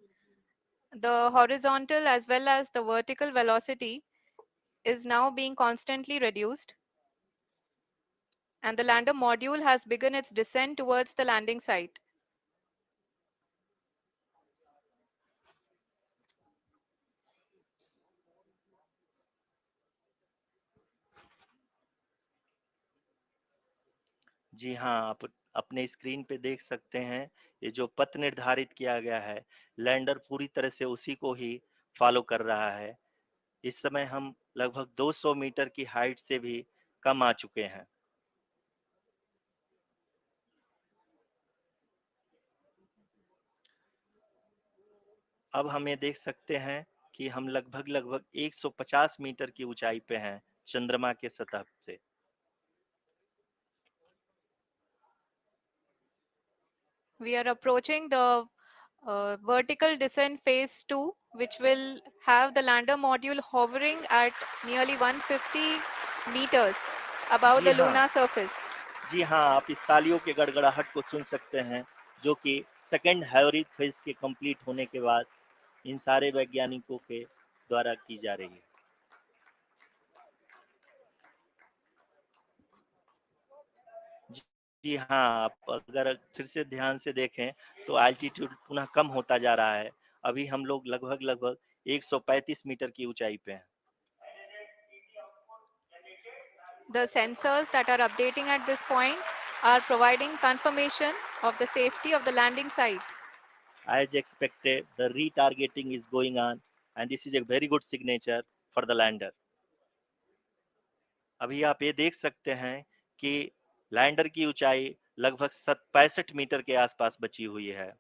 The horizontal as well as the vertical velocity is now being constantly reduced, and the lander module has begun its descent towards the landing site. जी हाँ, आप अपने screen पे देख सकते हैं, ये जो पथ निर्धारित किया गया है, लैंडर पूरी तरह से उसी को ही फॉलो कर रहा है। इस समय हम लगभग 200 मीटर की हाइट से भी कम आ चुके हैं। अब हम ये देख सकते हैं कि हम लगभग 150 मीटर की ऊंचाई पे हैं चंद्रमा के सतह से। We are approaching the vertical descent phase 2, which will have the lander module hovering at nearly 150 meters above ji the हाँ, lunar surface. जी हाँ, आप इस तालियों के गड़गड़ाहट को सुन सकते हैं, जो कि सेकंड हैवरिक फेज के कंप्लीट होने के बाद इन सारे वैज्ञानिकों के द्वारा की जा रही है। जी जी हाँ, आप अगर फिर से ध्यान से देखें तो एल्टीट्यूड पुनः कम होता जा रहा है। अभी हम लोग लगभग 135 मीटर की ऊंचाई पे हैं। The sensors that are updating at this point are providing confirmation of the safety of the landing site. As expected, the retargeting is going on and this is a very good signature for the lander. अभी आप ये देख सकते हैं कि lander की ऊंचाई लगभग 65 मीटर के आसपास बची हुई है।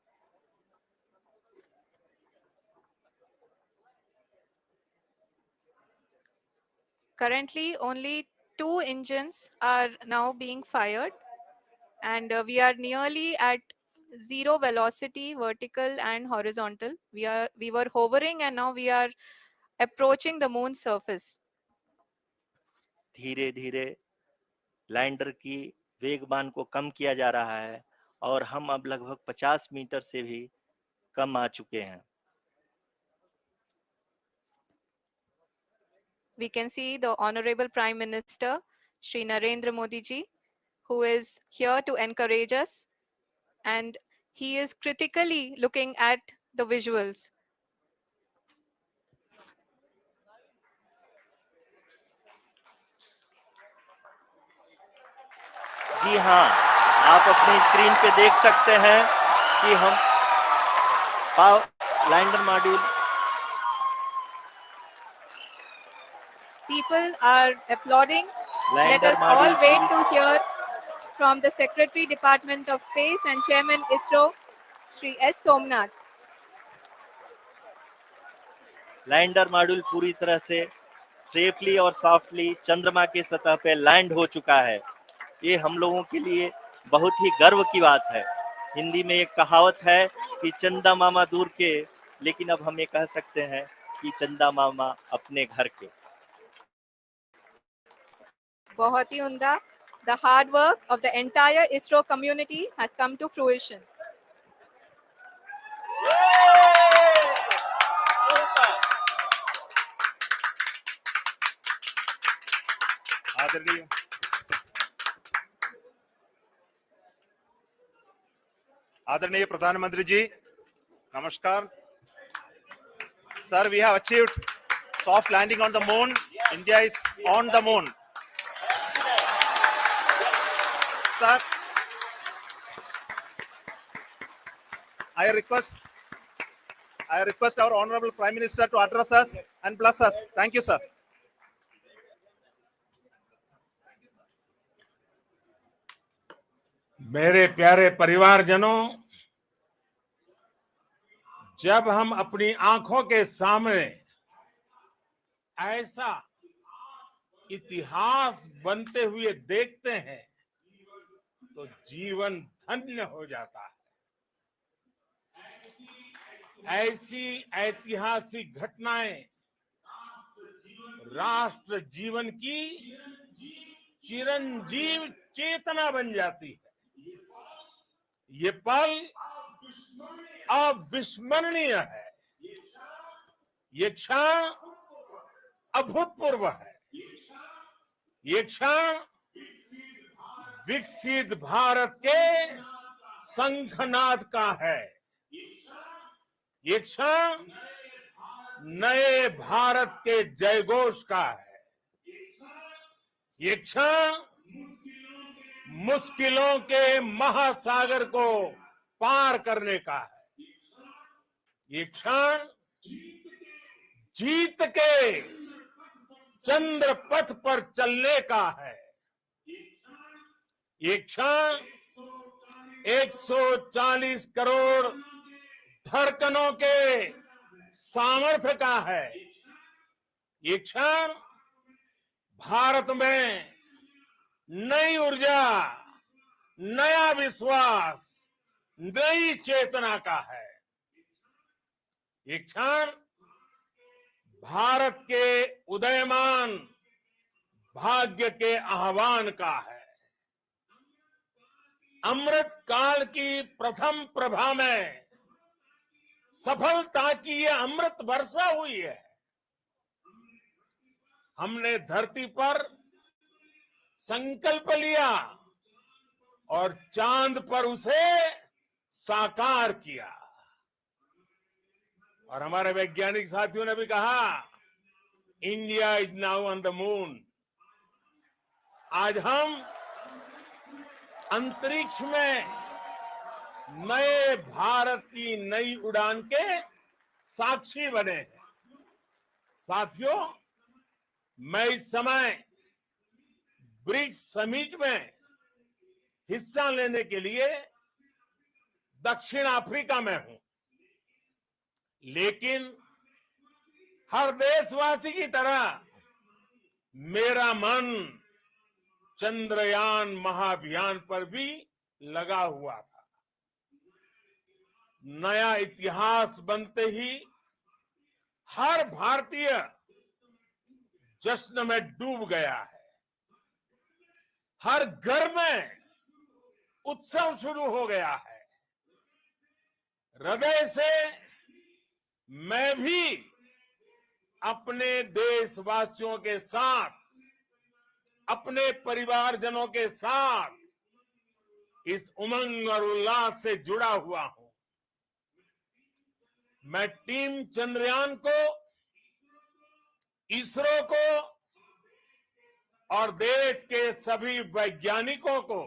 Currently, only 2 engines are now being fired, and we are nearly at zero velocity, vertical and horizontal. We were hovering, and now we are approaching the moon's surface. धीरे धीरे लैंडर की वेगमान को कम किया जा रहा है और हम अब लगभग 50 मीटर से भी कम आ चुके हैं। We can see the Honorable Prime Minister, Shri Narendra Modi ji, who is here to encourage us, and he is critically looking at the visuals. जी हाँ, आप अपनी स्क्रीन पे देख सकते हैं कि हम lander module People are applauding. Let lander us all module wait to hear from the Secretary, Department of Space and Chairman ISRO, Shri S. Somnath. Lander module पूरी तरह से सेफली और सॉफ्टली चंद्रमा के सतह पे लैंड हो चुका है। ये हम लोगों के लिए बहुत ही गर्व की बात है। हिंदी में एक कहावत है कि चंदा मामा दूर के, लेकिन अब हम ये कह सकते हैं कि चंदा मामा अपने घर के। बहुत ही उम्दा। The hard work of the entire ISRO community has come to fruition. आदरणीय आदरणीय प्रधानमंत्री जी, नमस्कार. Sir, we have achieved soft landing on the moon. India is on the moon. Sir, I request our Honorable Prime Minister to address us and bless us. Thank you, sir. मेरे प्यारे परिवारजनों, जब हम अपनी आंखों के सामने ऐसा इतिहास बनते हुए देखते हैं तो जीवन धन्य हो जाता है. ऐसी ऐतिहासिक घटनाएं राष्ट्र जीवन की चिरंजीव चेतना बन जाती है. ये पल अविस्मरणीय है. ये क्षण अभूतपूर्व है. ये क्षण विकसित भारत के शंखनाद का है. ये क्षण नए भारत के जयघोष का है. ये क्षण मुश्किलों के महासागर को पार करने का है. ये क्षण जीत के चंद्र पथ पर चलने का है. ये क्षण 140 करोड़ धड़कनों के सामर्थ्य का है. ये क्षण भारत में नई ऊर्जा, नया विश्वास, नई चेतना का है. ये क्षण भारत के उदयमान भाग्य के आह्वान का है. अमृत काल की प्रथम प्रभा में सफलता की ये अमृत वर्षा हुई है. हमने धरती पर संकल्प लिया और चांद पर उसे साकार किया. और हमारे वैज्ञानिक साथियों ने भी कहा, India is now on the moon. आज हम अंतरिक्ष में नए भारत की नई उड़ान के साक्षी बने हैं. साथियों, मैं इस समय ब्रिक्स समिट में हिस्सा लेने के लिए दक्षिण अफ्रीका में हूं. लेकिन हर देशवासी की तरह मेरा मन चंद्रयान महाअभियान पर भी लगा हुआ था. नया इतिहास बनते ही हर भारतीय जश्न में डूब गया है. हर घर में उत्सव शुरू हो गया है. हृदय से मैं भी अपने देशवासियों के साथ, अपने परिवारजनों के साथ इस उमंग और उल्लास से जुड़ा हुआ हूं. मैं टीम चंद्रयान को, इसरो को और देश के सभी वैज्ञानिकों को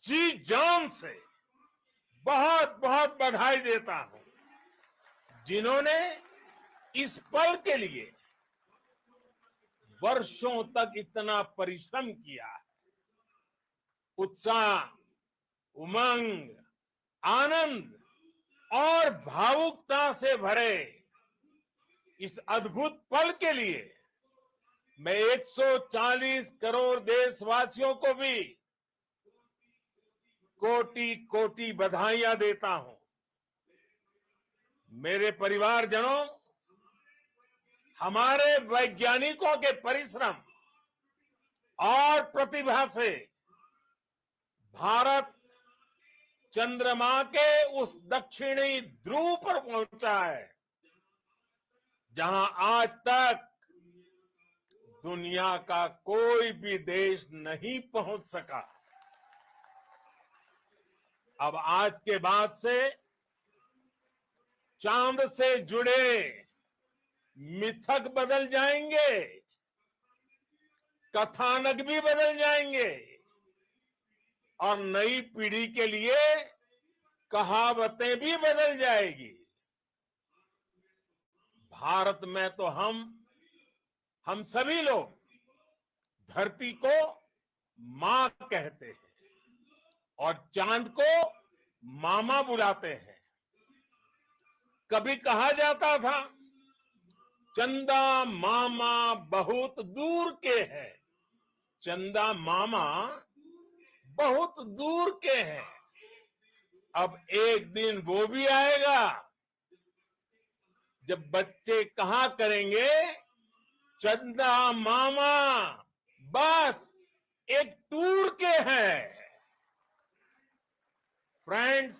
जी जान से बहुत बहुत बधाई देता हूं, जिन्होंने इस पल के लिए वर्षों तक इतना परिश्रम किया है. उत्साह, उमंग, आनंद और भावुकता से भरे इस अद्भुत पल के लिए मैं 140 करोड़ देशवासियों को भी कोटि कोटि बधाइयां देता हूं. मेरे परिवारजनों, हमारे वैज्ञानिकों के परिश्रम और प्रतिभा से भारत चंद्रमा के उस दक्षिणी ध्रुव पर पहुंचा है जहां आज तक दुनिया का कोई भी देश नहीं पहुंच सका। अब आज के बाद से चांद से जुड़े मिथक बदल जाएंगे, कथानक भी बदल जाएंगे और नई पीढ़ी के लिए कहावतें भी बदल जाएगी। भारत में तो हम सभी लोग धरती को मां कहते हैं और चांद को मामा बुलाते हैं। कभी कहा जाता था चंदा मामा बहुत दूर के हैं, चंदा मामा बहुत दूर के हैं। अब एक दिन वो भी आएगा जब बच्चे कहा करेंगे चंदा मामा बस एक टूर के हैं। Friends,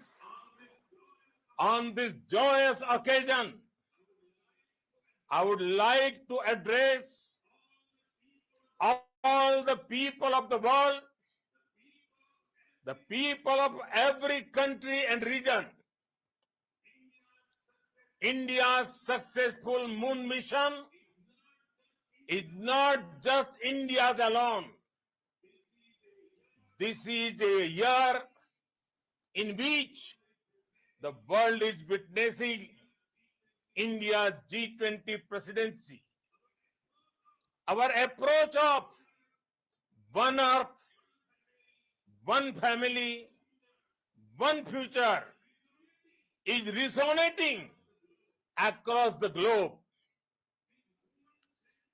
on this joyous occasion, I would like to address all the people of the world, the people of every country and region. India's successful moon mission is not just India's alone. This is a year in which the world is witnessing India's G20 presidency. Our approach of one earth, one family, one future is resonating across the globe.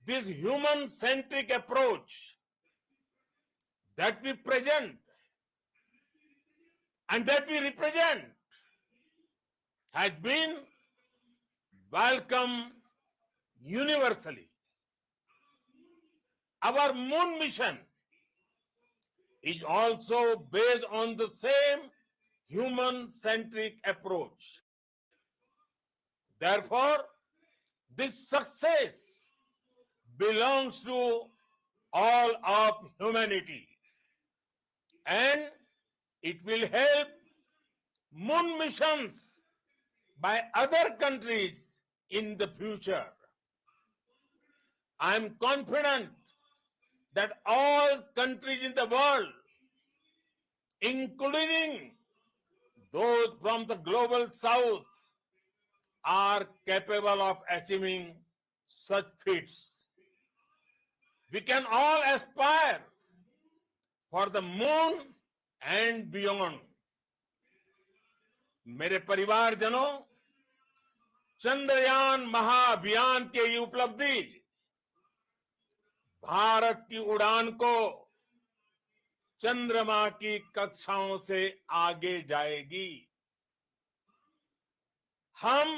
This human-centric approach that we present and that we represent has been welcomed universally. Our moon mission is also based on the same human-centric approach. Therefore, this success belongs to all of humanity, and it will help moon missions by other countries in the future. I am confident that all countries in the world, including those from the global south, are capable of achieving such feats. We can all aspire for the moon and beyond. मेरे परिवारजनों, चंद्रयान महाअभियान के ये उपलब्धि भारत की उड़ान को चंद्रमा की कक्षाओं से आगे जाएगी। हम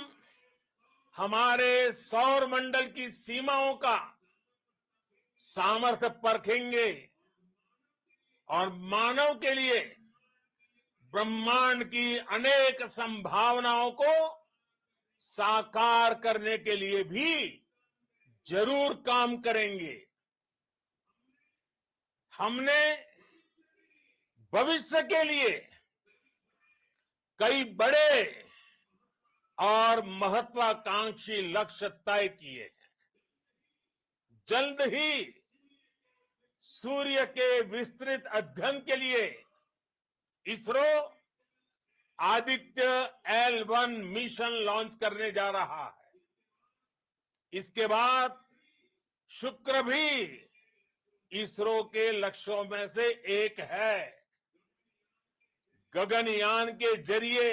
हमारे सौर मंडल की सीमाओं का सामर्थ्य परखेंगे और मानव के लिए ब्रह्मांड की अनेक संभावनाओं को साकार करने के लिए भी जरूर काम करेंगे। हमने भविष्य के लिए कई बड़े और महत्वाकांक्षी लक्ष्य तय किए हैं। जल्द ही सूर्य के विस्तृत अध्ययन के लिए ISRO Aditya L1 mission launch करने जा रहा है। इसके बाद शुक्र भी इसरो के लक्ष्यों में से एक है। गगनयान के जरिए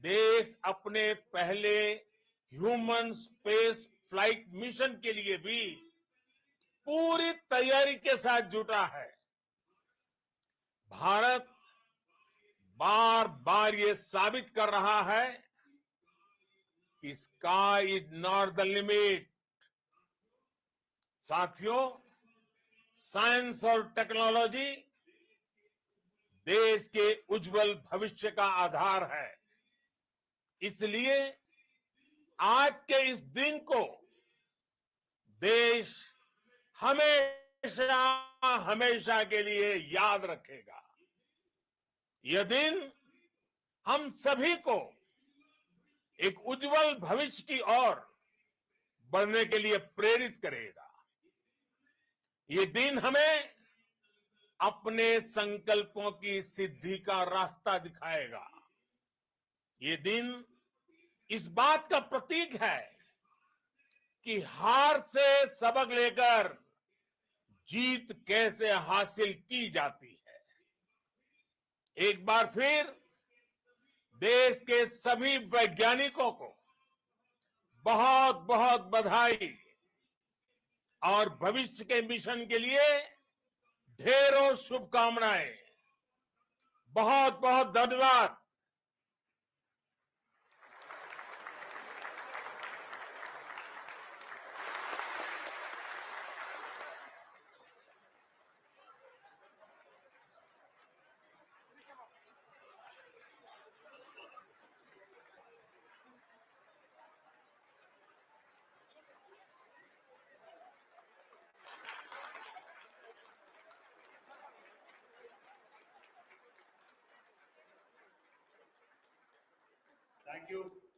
देश अपने पहले ह्यूमन स्पेस फ्लाइट मिशन के लिए भी पूरी तैयारी के साथ जुटा है। भारत बार बार ये साबित कर रहा है कि sky is not the limit. साथियों, साइंस और टेक्नोलॉजी देश के उज्जवल भविष्य का आधार है। इसलिए आज के इस दिन को देश हमेशा हमेशा के लिए याद रखेगा। यह दिन हम सभी को एक उज्जवल भविष्य की ओर बढ़ने के लिए प्रेरित करेगा। ये दिन हमें अपने संकल्पों की सिद्धि का रास्ता दिखाएगा। ये दिन इस बात का प्रतीक है कि हार से सबक लेकर जीत कैसे हासिल की जाती है। एक बार फिर देश के सभी वैज्ञानिकों को बहुत बहुत बधाई और भविष्य के मिशन के लिए ढेरों शुभकामनाएं। बहुत बहुत धन्यवाद।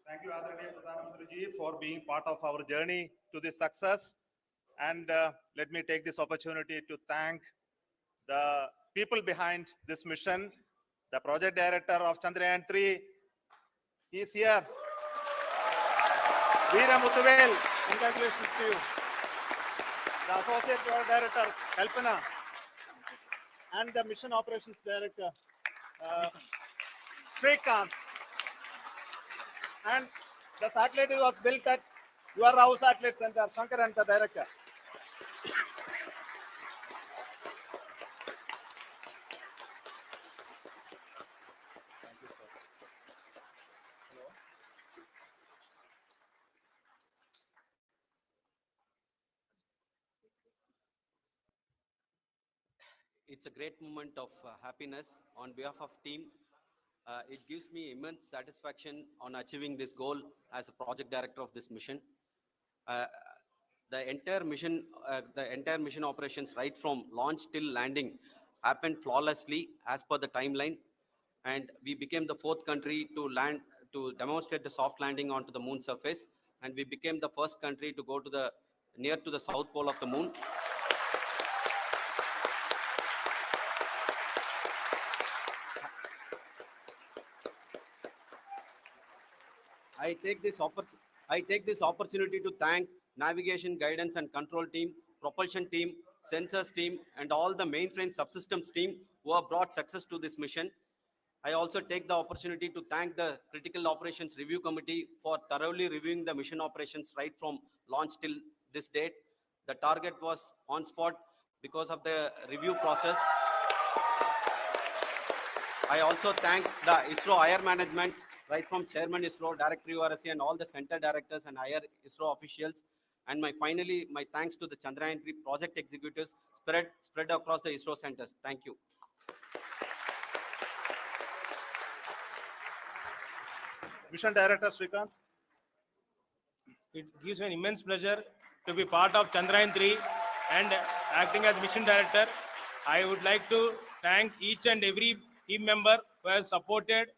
Thank you, Adaraniya Pradhan Mantri ji, for being part of our journey to this success. And let me take this opportunity to thank the people behind this mission. The project director of Chandrayaan 3 is here. Veera Muthuvel, congratulations to you. The associate project director, Kalpana, and the mission operations director, Srikanth. And the satellite was built at your house satellite center, Shankar, and the director. It's a great moment of happiness on behalf of team. It gives me immense satisfaction on achieving this goal as a project director of this mission. The entire mission operations, right from launch till landing, happened flawlessly as per the timeline, and we became the fourth country to land to demonstrate the soft landing onto the moon surface, and we became the first country to go to the near to the south pole of the moon. I take this opportunity to thank navigation, guidance and control team, propulsion team, sensors team, and all the mainframe subsystems team who have brought success to this mission. I also take the opportunity to thank the Critical Operations Review Committee for thoroughly reviewing the mission operations right from launch till this date. The target was on spot because of the review process. I also thank the ISRO higher management, right from Chairman ISRO, Director URSC, and all the center directors and higher ISRO officials. And finally, my thanks to the Chandrayaan 3 project executives spread across the ISRO centers. Thank you. Mission Director Srikanth. It gives me an immense pleasure to be part of Chandrayaan 3 and acting as mission director. I would like to thank each and every team member who has supported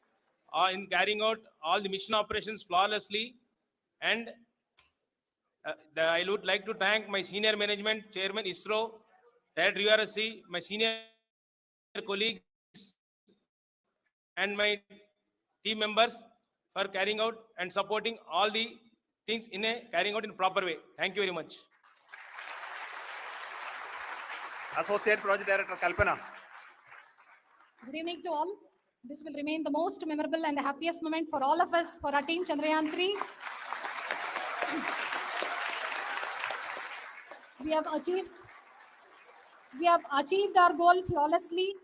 in carrying out all the mission operations flawlessly. And I would like to thank my senior management, Chairman ISRO, Director URSC, my senior colleagues, and my team members for carrying out and supporting all the things carrying out in a proper way. Thank you very much. Associate Project Director Kalpana. Good evening to all. This will remain the most memorable and the happiest moment for all of us, for our team Chandrayaan 3. We have achieved our goal flawlessly.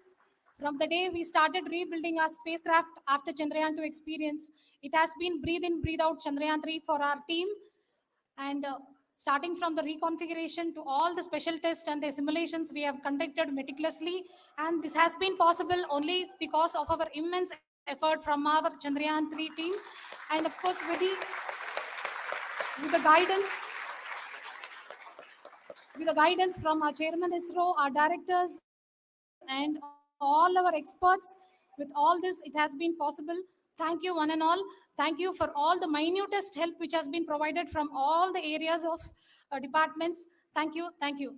From the day we started rebuilding our spacecraft after Chandrayaan 2 experience, it has been breathe in, breathe out Chandrayaan 3 for our team. And starting from the reconfiguration to all the special tests and the simulations we have conducted meticulously. And this has been possible only because of our immense effort from our Chandrayaan 3 team. And of course, with the guidance with the guidance from our chairman ISRO, our directors, and all our experts. With all this, it has been possible. Thank you, one and all. Thank you for all the minutest help which has been provided from all the areas of departments. Thank you. Thank you.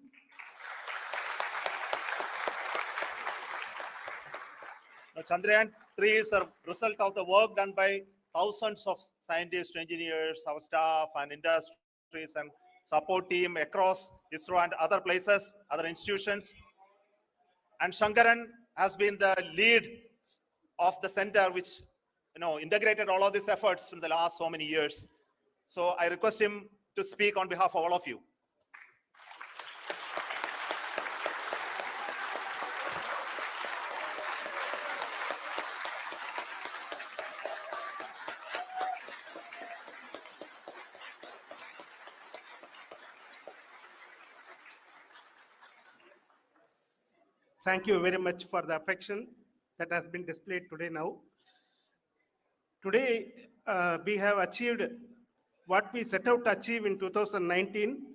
Now, Chandrayaan 3 is a result of the work done by thousands of scientists, engineers, our staff, and industries, and support team across ISRO and other places, other institutions. And Shankaran has been the lead of the center, which integrated all of these efforts in the last so many years. So I request him to speak on behalf of all of you. Thank you very much for the affection that has been displayed today now. Today, we have achieved what we set out to achieve in 2019.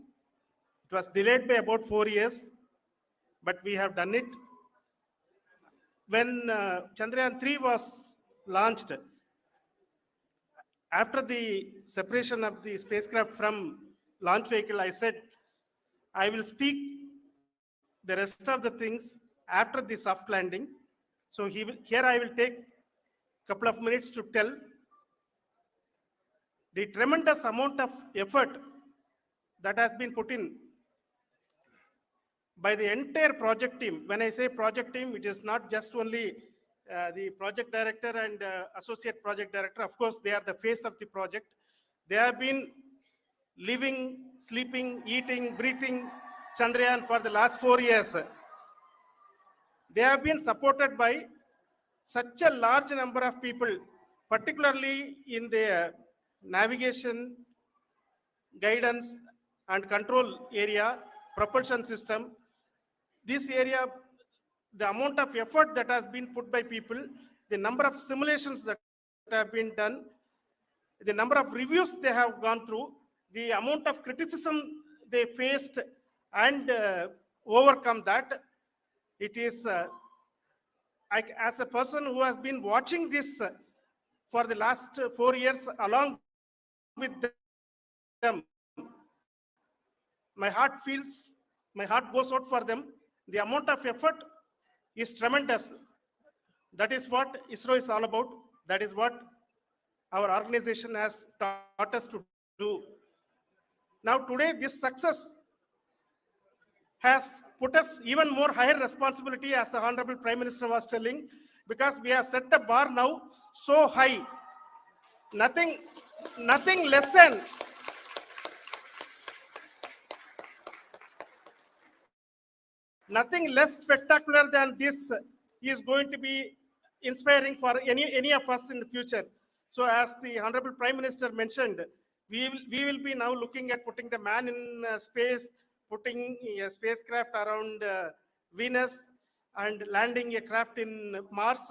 It was delayed by about 4 years, but we have done it. When Chandrayaan 3 was launched, after the separation of the spacecraft from launch vehicle, I said, I will speak the rest of the things after the soft landing. So here I will take a couple of minutes to tell the tremendous amount of effort that has been put in by the entire project team. When I say project team, it is not just only the project director and associate project director. Of course, they are the face of the project. They have been living, sleeping, eating, breathing Chandrayaan for the last 4 years. They have been supported by such a large number of people, particularly in the navigation, guidance and control area, propulsion system. This area, the amount of effort that has been put by people, the number of simulations that have been done, the number of reviews they have gone through, the amount of criticism they faced and overcome that. It is, as a person who has been watching this for the last 4 years along with them, my heart goes out for them. The amount of effort is tremendous. That is what ISRO is all about. That is what our organization has taught us to do. Now today, this success has put us even more higher responsibility, as the Honorable Prime Minister was telling, because we have set the bar now so high. Nothing less than nothing less spectacular than this is going to be inspiring for any of us in the future. So as the Honorable Prime Minister mentioned, we will be now looking at putting the man in space, putting a spacecraft around Venus and landing a craft in Mars.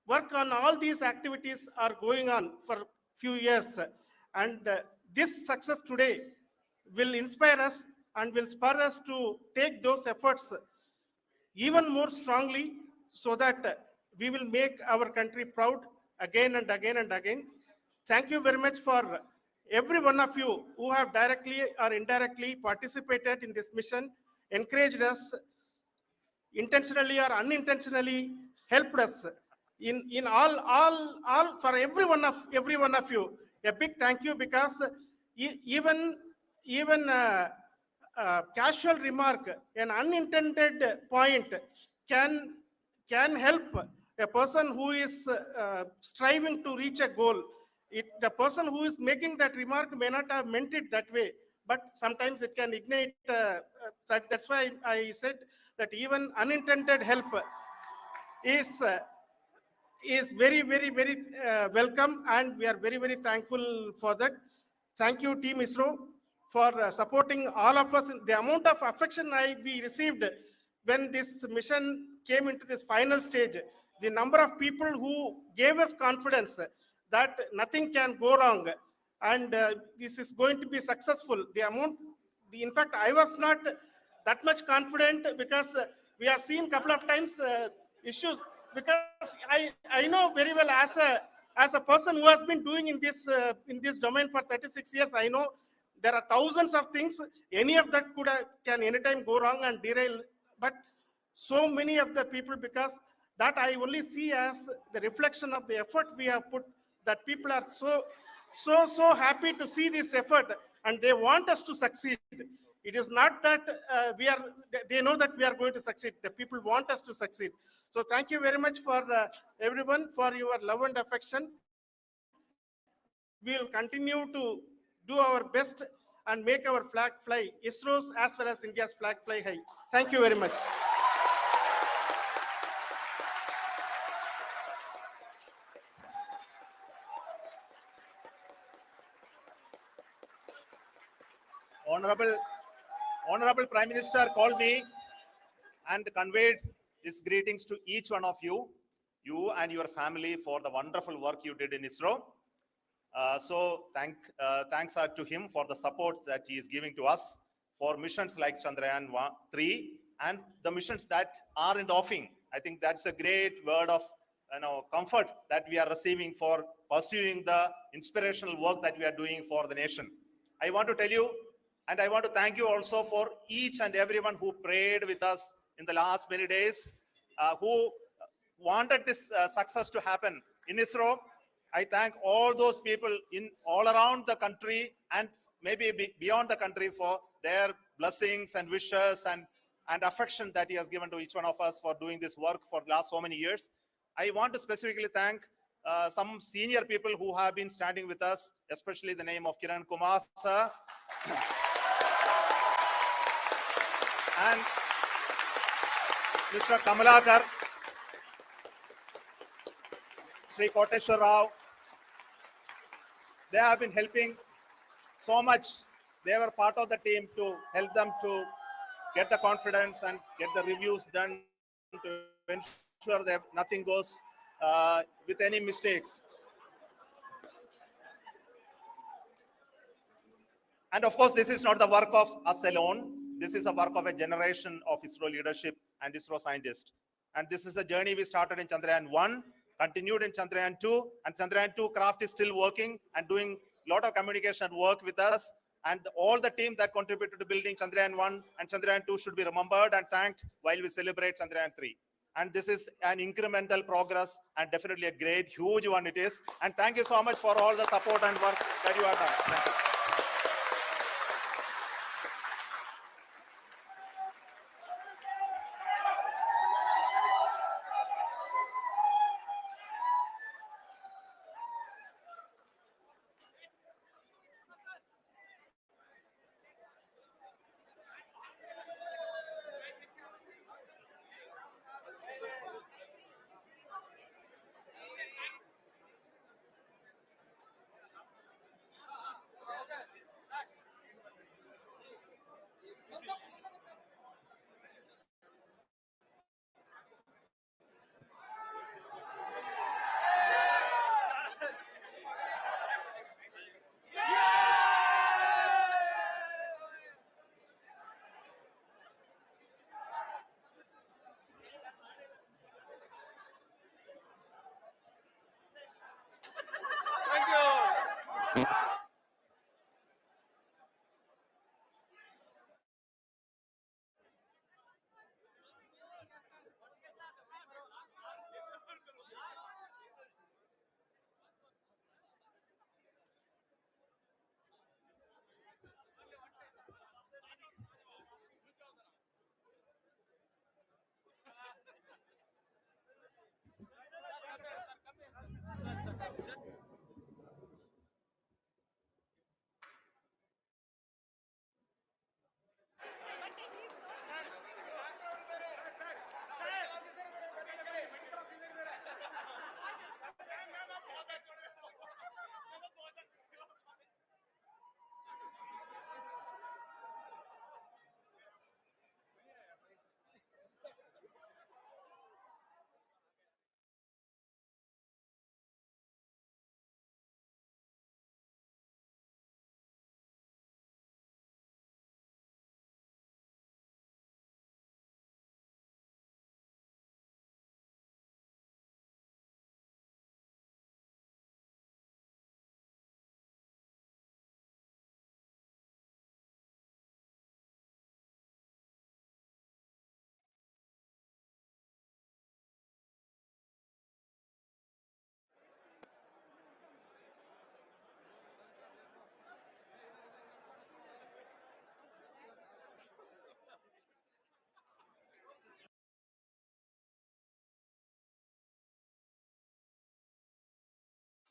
Work on all these activities are going on for few years. And this success today will inspire us and will spur us to take those efforts even more strongly, so that we will make our country proud again and again and again. Thank you very much for every one of you who have directly or indirectly participated in this mission, encouraged us, intentionally or unintentionally helped us in all for every one of you. A big thank you, because even casual remark, an unintended point can help a person who is striving to reach a goal. The person who is making that remark may not have meant it that way, but sometimes it can ignite. That's why I said that even unintended help is very, very, very welcome, and we are very, very thankful for that. Thank you, Team ISRO, for supporting all of us. The amount of affection we received when this mission came into this final stage, the number of people who gave us confidence that nothing can go wrong and this is going to be successful. In fact, I was not that much confident because we have seen a couple of times issues. Because I know very well as a person who has been doing in this domain for 36 years, I know there are thousands of things. Any of that can anytime go wrong and derail. But so many of the people, because that I only see as the reflection of the effort we have put, that people are so happy to see this effort and they want us to succeed. It is not that they know that we are going to succeed. The people want us to succeed. So thank you very much for everyone for your love and affection. We will continue to do our best and make our flag fly, ISRO's as well as India's flag fly high. Thank you very much. Honorable Prime Minister called me and conveyed his greetings to each one of you and your family for the wonderful work you did in ISRO. Thanks are to him for the support that he is giving to us for missions like Chandrayaan 3 and the missions that are in the offing. I think that's a great word of comfort that we are receiving for pursuing the inspirational work that we are doing for the nation. I want to tell you, and I want to thank you also for each and everyone who prayed with us in the last many days, who wanted this success to happen in ISRO. I thank all those people in all around the country and maybe beyond the country for their blessings and wishes and affection that he has given to each one of us for doing this work for the last so many years. I want to specifically thank some senior people who have been standing with us, especially the name of Kiran Kumar sir and Mr. Kamalakar, Sri Koteshwar Rao. They have been helping so much. They were part of the team to help them to get the confidence and get the reviews done to ensure that nothing goes with any mistakes. And of course, this is not the work of us alone. This is a work of a generation of ISRO leadership and ISRO scientists. And this is a journey we started in Chandrayaan 1, continued in Chandrayaan 2, and Chandrayaan 2 craft is still working and doing a lot of communication work with us. And all the team that contributed to building Chandrayaan 1 and Chandrayaan 2 should be remembered and thanked while we celebrate Chandrayaan 3. And this is an incremental progress and definitely a great, huge one it is. And thank you so much for all the support and work that you have done. Thank you.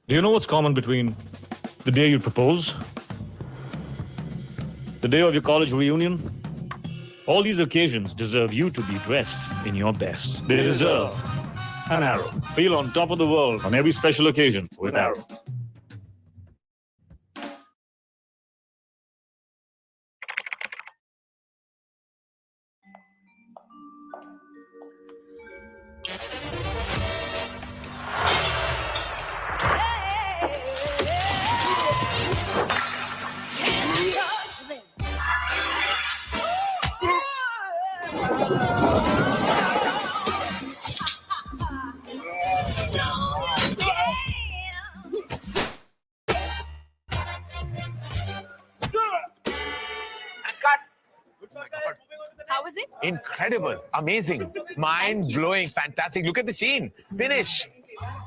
Do you know what's common between the day you propose, the day of your college reunion? All these occasions deserve you to be dressed in your best. They deserve an Arrow. Feel on top of the world on every special occasion with Arrow. How is it? Incredible, amazing, mind-blowing, fantastic. Look at the scene. Finish.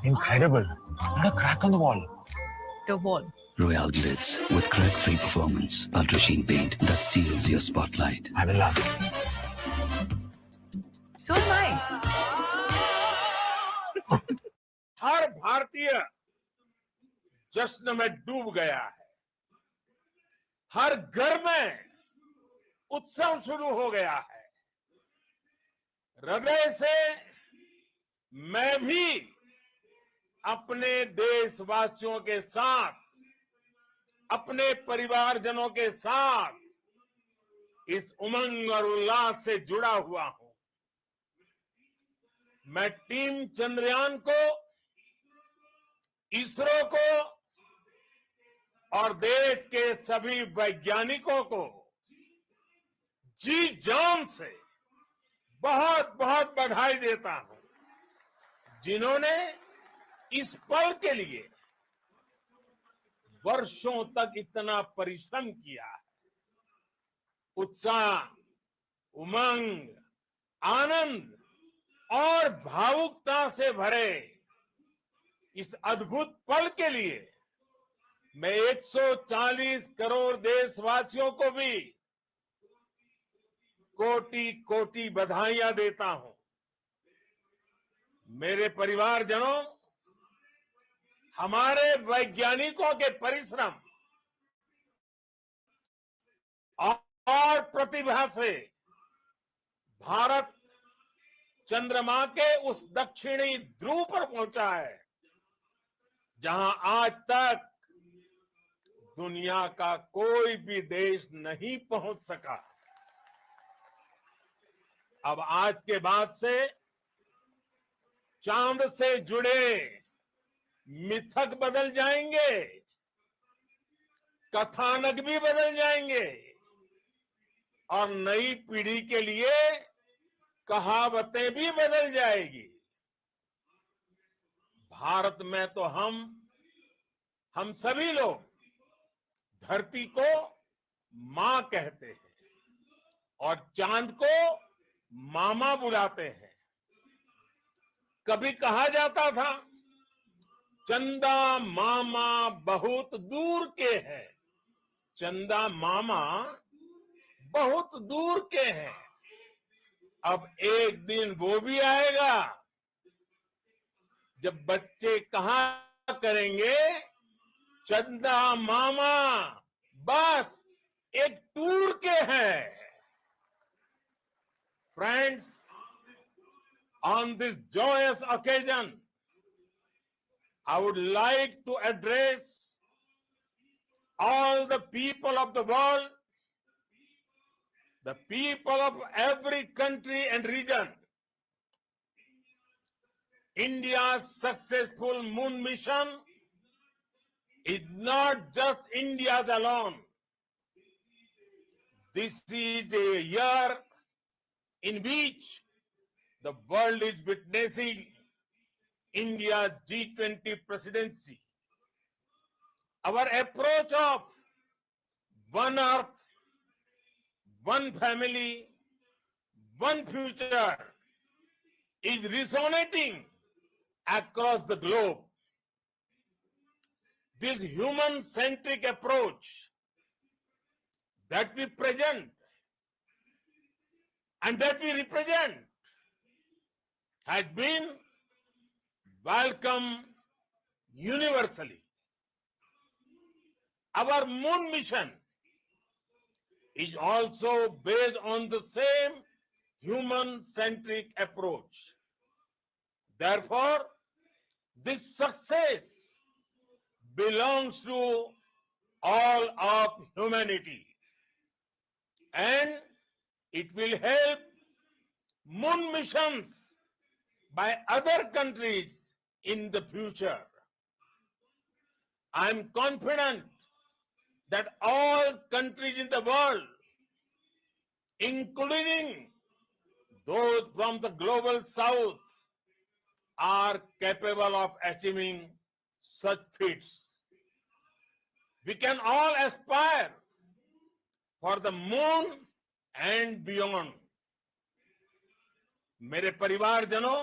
Incredible. Not a crack on the wall. The wall. Royal Glitz with crack-free performance, ultra sheen paint that steals your spotlight. I'm in love. So am I. हर भारतीय जश्न में डूब गया है। हर घर में उत्सव शुरू हो गया है। हृदय से मैं भी अपने देशवासियों के साथ, अपने परिवारजनों के साथ इस उमंग और उल्लास से जुड़ा हुआ हूं। मैं टीम चंद्रयान को, इसरो को और देश के सभी वैज्ञानिकों को जी जान से बहुत बहुत बधाई देता हूं, जिन्होंने इस पल के लिए वर्षों तक इतना परिश्रम किया है। उत्साह, उमंग, आनंद और भावुकता से भरे इस अद्भुत पल के लिए मैं 140 करोड़ देशवासियों को भी कोटि कोटि बधाइयां देता हूं। मेरे परिवारजनों, हमारे वैज्ञानिकों के परिश्रम और प्रतिभा से भारत चंद्रमा के उस दक्षिणी ध्रुव पर पहुंचा है, जहां आज तक दुनिया का कोई भी देश नहीं पहुंच सका। अब आज के बाद से चांद से जुड़े मिथक बदल जाएंगे, कथानक भी बदल जाएंगे और नई पीढ़ी के लिए कहावतें भी बदल जाएगी। भारत में तो हम सभी लोग धरती को मां कहते हैं और चांद को मामा बुलाते हैं। कभी कहा जाता था, चंदा मामा बहुत दूर के हैं। चंदा मामा बहुत दूर के हैं। अब एक दिन वो भी आएगा जब बच्चे कहा करेंगे, चंदा मामा बस एक टूर के हैं। Friends, on this joyous occasion, I would like to address all the people of the world, the people of every country and region. India's successful moon mission is not just India's alone. This is a year in which the world is witnessing India's G20 presidency. Our approach of one earth, one family, one future is resonating across the globe. This human-centric approach that we present and that we represent had been welcomed universally. Our moon mission is also based on the same human-centric approach. Therefore, this success belongs to all of humanity, and it will help moon missions by other countries in the future. I am confident that all countries in the world, including those from the global south, are capable of achieving such feats. We can all aspire for the moon and beyond. मेरे परिवारजनों,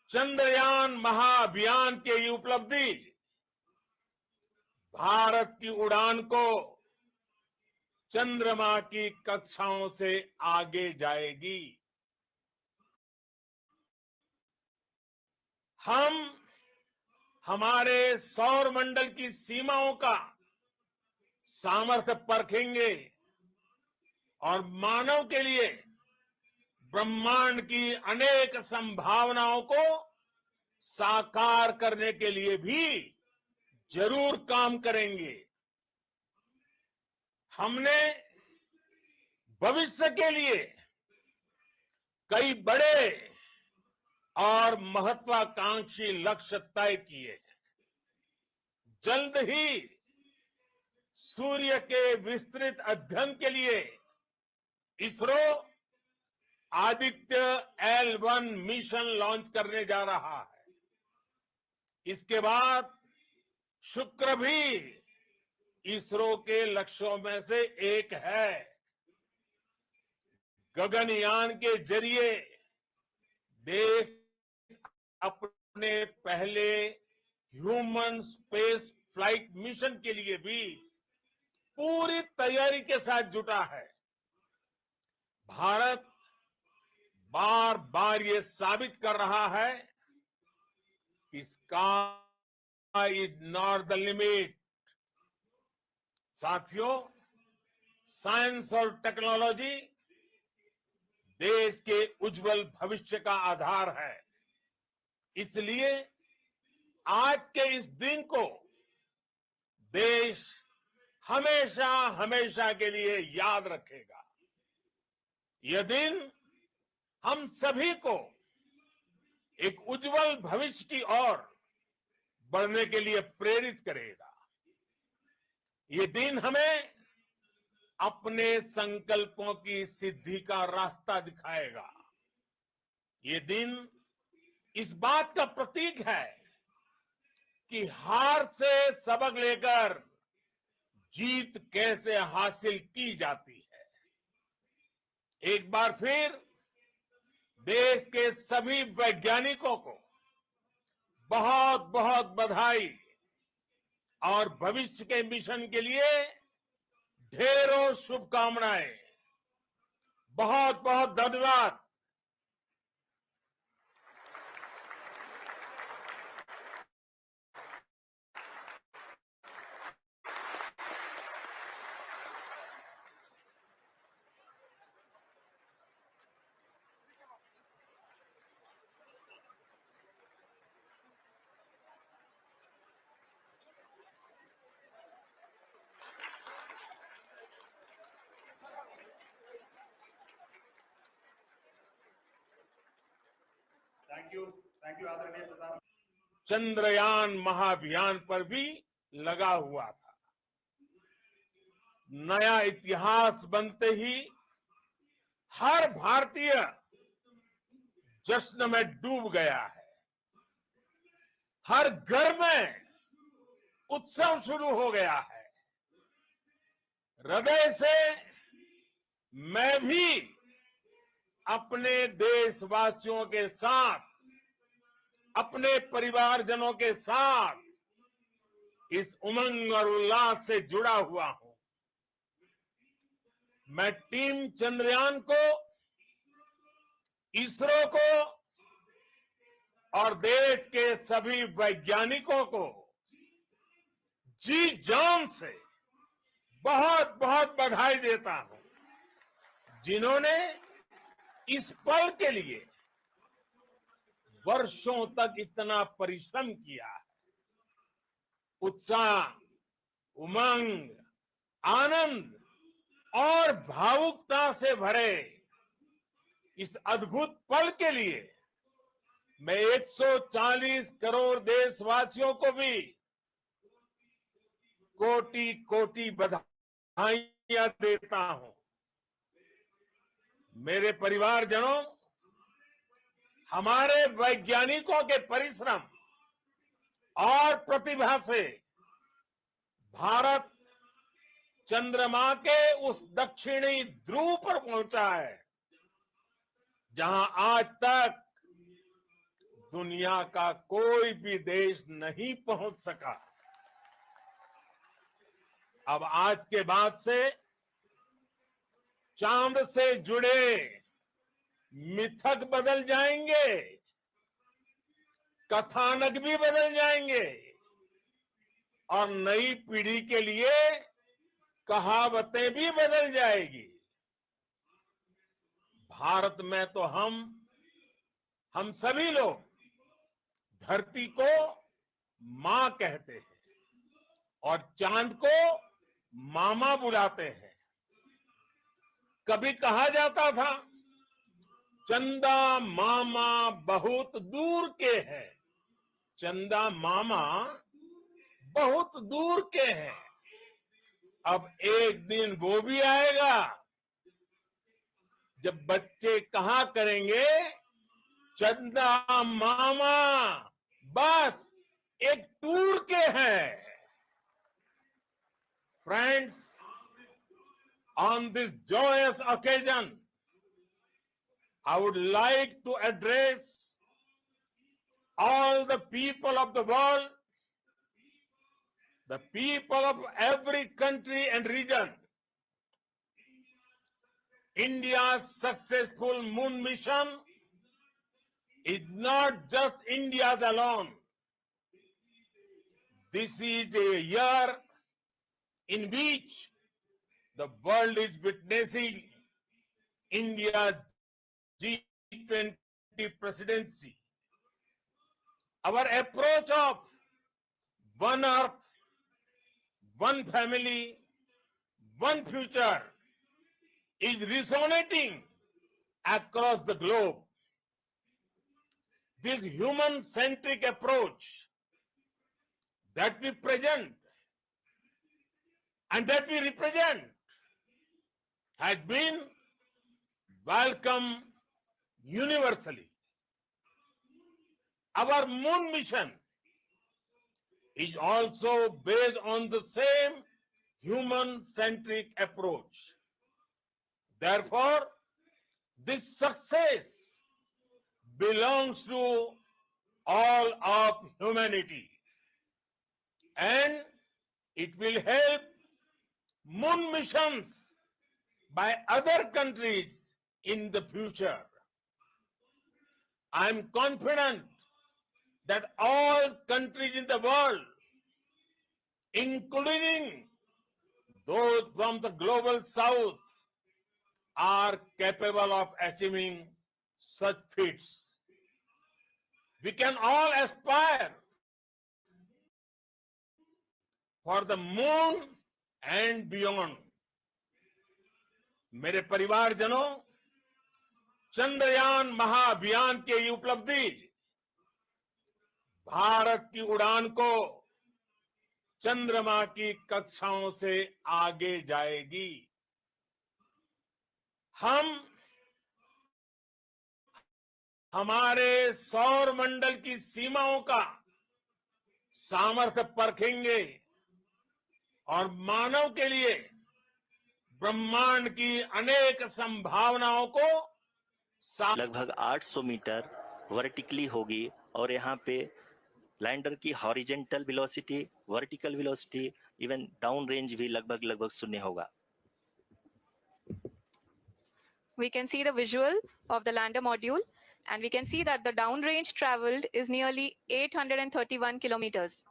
चंद्रयान महाअभियान के ये उपलब्धि भारत की उड़ान को चंद्रमा की कक्षाओं से आगे जाएगी। हम हमारे सौर मंडल की सीमाओं का सामर्थ्य परखेंगे और मानव के लिए ब्रह्मांड की अनेक संभावनाओं को साकार करने के लिए भी जरूर काम करेंगे। हमने भविष्य के लिए कई बड़े और महत्वाकांक्षी लक्ष्य तय किए हैं। जल्द ही सूर्य के विस्तृत अध्ययन के लिए ISRO Aditya L1 mission launch करने जा रहा है। इसके बाद शुक्र भी इसरो के लक्ष्यों में से एक है। गगनयान के जरिए देश अपने पहले ह्यूमन स्पेस फ्लाइट मिशन के लिए भी पूरी तैयारी के साथ जुटा है। भारत बार बार ये साबित कर रहा है कि sky is not the limit. साथियों, साइंस और टेक्नोलॉजी देश के उज्जवल भविष्य का आधार है। इसलिए आज के इस दिन को देश हमेशा हमेशा के लिए याद रखेगा। यह दिन हम सभी को एक उज्जवल भविष्य की ओर बढ़ने के लिए प्रेरित करेगा। ये दिन हमें अपने संकल्पों की सिद्धि का रास्ता दिखाएगा। ये दिन इस बात का प्रतीक है कि हार से सबक लेकर जीत कैसे हासिल की जाती है। एक बार फिर देश के सभी वैज्ञानिकों को बहुत बहुत बधाई और भविष्य के मिशन के लिए ढेरों शुभकामनाएं। बहुत बहुत धन्यवाद। Thank you, आदरणीय प्रधानमंत्री। चंद्रयान महाअभियान पर भी लगा हुआ था। नया इतिहास बनते ही हर भारतीय जश्न में डूब गया है। हर घर में उत्सव शुरू हो गया है। हृदय से मैं भी अपने देशवासियों के साथ, अपने परिवारजनों के साथ इस उमंग और उल्लास से जुड़ा हुआ हूं। मैं टीम चंद्रयान को, इसरो को और देश के सभी वैज्ञानिकों को जी जान से बहुत बहुत बधाई देता हूं, जिन्होंने इस पल के लिए वर्षों तक इतना परिश्रम किया है। उत्साह, उमंग, आनंद और भावुकता से भरे इस अद्भुत पल के लिए मैं 140 करोड़ देशवासियों को भी कोटि कोटि बधाइयां देता हूं। मेरे परिवारजनों, हमारे वैज्ञानिकों के परिश्रम और प्रतिभा से भारत चंद्रमा के उस दक्षिणी ध्रुव पर पहुंचा है, जहां आज तक दुनिया का कोई भी देश नहीं पहुंच सका। अब आज के बाद से चांद से जुड़े मिथक बदल जाएंगे, कथानक भी बदल जाएंगे और नई पीढ़ी के लिए कहावतें भी बदल जाएगी। भारत में तो हम सभी लोग धरती को मां कहते हैं और चांद को मामा बुलाते हैं। कभी कहा जाता था, चंदा मामा बहुत दूर के हैं। चंदा मामा बहुत दूर के हैं। अब एक दिन वो भी आएगा जब बच्चे कहा करेंगे, चंदा मामा बस एक टूर के हैं। Friends, on this joyous occasion, I would like to address all the people of the world, the people of every country and region. India's successful moon mission is not just India's alone. This is a year in which the world is witnessing India's G20 presidency. Our approach of one earth, one family, one future is resonating across the globe. This human-centric approach that we present and that we represent had been welcomed universally. Our moon mission is also based on the same human-centric approach. Therefore, this success belongs to all of humanity, and it will help moon missions by other countries in the future. I am confident that all countries in the world, including those from the global south, are capable of achieving such feats. We can all aspire for the moon and beyond. मेरे परिवारजनों, चंद्रयान महाअभियान की ये उपलब्धि भारत की उड़ान को चंद्रमा की कक्षाओं से आगे जाएगी। हम हमारे सौर मंडल की सीमाओं का सामर्थ्य परखेंगे और मानव के लिए ब्रह्मांड की अनेक संभावनाओं को लगभग 800 मीटर वर्टिकली होगी और यहाँ पे लैंडर की horizontal velocity, vertical velocity, even down range भी लगभग शून्य होगा। We can see the visual of the lander module. And we can see that the downrange traveled is nearly 831 kilometers.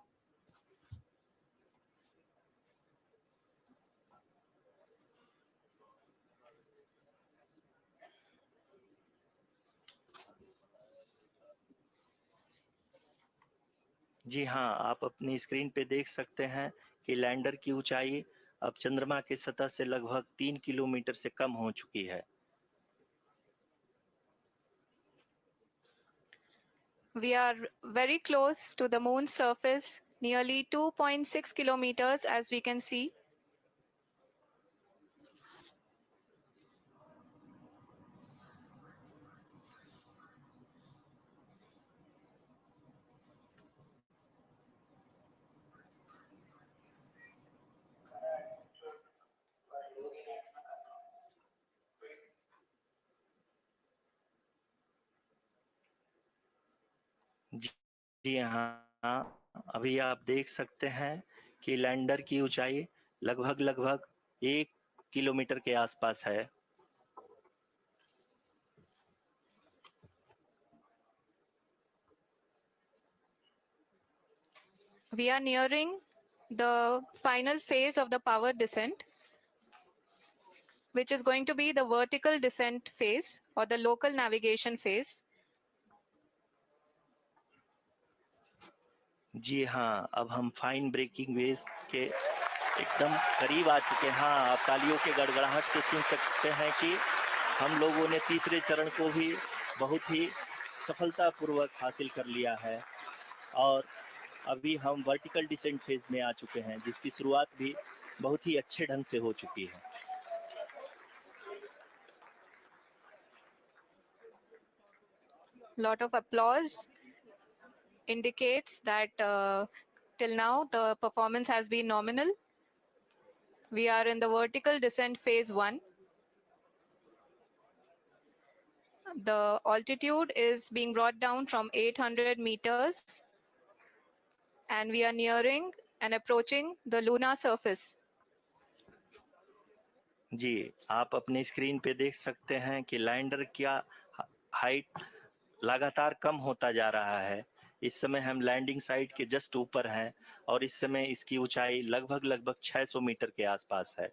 जी हाँ, आप अपनी स्क्रीन पे देख सकते हैं कि लैंडर की ऊंचाई अब चंद्रमा की सतह से लगभग 3 किलोमीटर से कम हो चुकी है। We are very close to the moon's surface, nearly 2.6 kilometers, as we can see. जी हाँ, अभी आप देख सकते हैं कि लैंडर की ऊंचाई लगभग 1 किलोमीटर के आसपास है। We are nearing the final phase of the power descent, which is going to be the vertical descent phase or the local navigation phase. जी हाँ, अब हम फाइन ब्रेकिंग वेव्स के एकदम करीब आ चुके हैं। हाँ, आप तालियों के गड़गड़ाहट से सुन सकते हैं कि हम लोगों ने तीसरे चरण को भी बहुत ही सफलतापूर्वक हासिल कर लिया है और अभी हम वर्टिकल डिसेंट फेज में आ चुके हैं, जिसकी शुरुआत भी बहुत ही अच्छे ढंग से हो चुकी है। Lot of applause indicates that till now the performance has been nominal. We are in the vertical descent phase 1. The altitude is being brought down from 800 meters and we are nearing and approaching the lunar surface. जी, आप अपनी screen पे देख सकते हैं कि lander का height लगातार कम होता जा रहा है। इस समय हम लैंडिंग साइट के जस्ट ऊपर हैं और इस समय इसकी ऊंचाई लगभग 600 मीटर के आसपास है।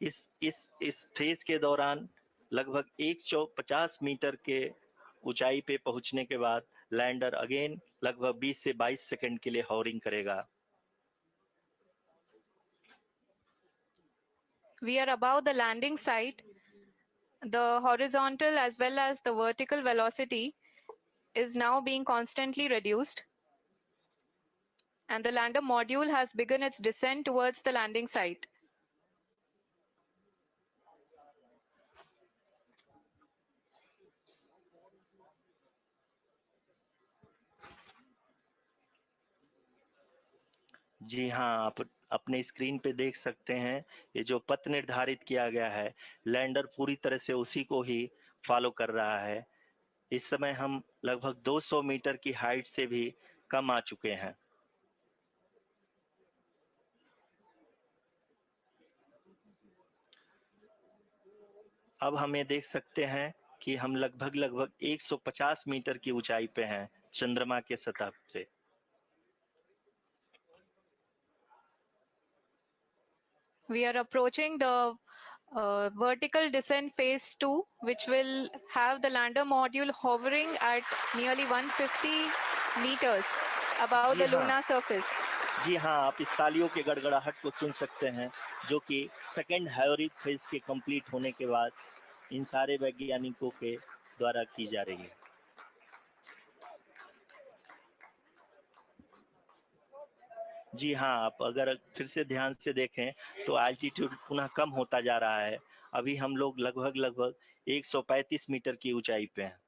इस फेज के दौरान लगभग 150 मीटर के ऊंचाई पे पहुंचने के बाद लैंडर अगेन लगभग 20 से 22 सेकंड के लिए हॉवरिंग करेगा। We are above the landing site. The horizontal as well as the vertical velocity is now being constantly reduced. And the lander module has begun its descent towards the landing site. जी हाँ, आप अपने screen पे देख सकते हैं ये जो पथ निर्धारित किया गया है, लैंडर पूरी तरह से उसी को ही फॉलो कर रहा है। इस समय हम लगभग 200 मीटर की हाइट से भी कम आ चुके हैं। अब हम ये देख सकते हैं कि हम लगभग 150 मीटर की ऊंचाई पे हैं चंद्रमा के सतह से। We are approaching the vertical descent phase 2, which will have the lander module hovering at nearly 150 meters above the lunar surface. जी हाँ, आप इस तालियों के गड़गड़ाहट को सुन सकते हैं, जो कि सेकंड हाइब्रिड फेज के कंप्लीट होने के बाद इन सारे वैज्ञानिकों के द्वारा की जा रही है। जी हाँ, आप अगर फिर से ध्यान से देखें तो एल्टीट्यूड पुनः कम होता जा रहा है। अभी हम लोग लगभग 135 मीटर की ऊंचाई पे हैं।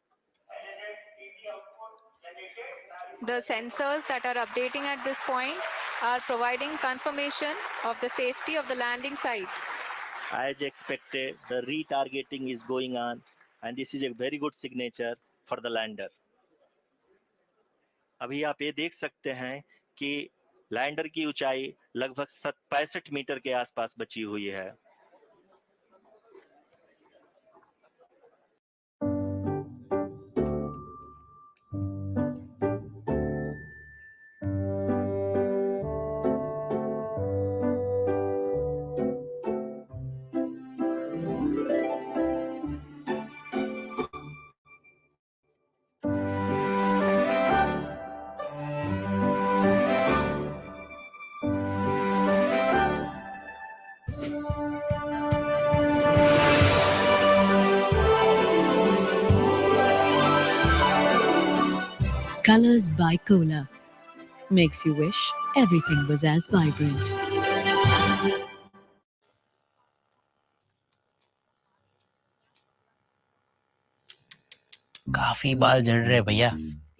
The sensors that are updating at this point are providing confirmation of the safety of the landing site. As expected, the retargeting is going on and this is a very good signature for the lander. अभी आप ये देख सकते हैं कि lander की ऊंचाई लगभग 65 मीटर के आसपास बची हुई है। Colors by Cola makes you wish everything was as vibrant. काफी बाल झड़ रहे भैया,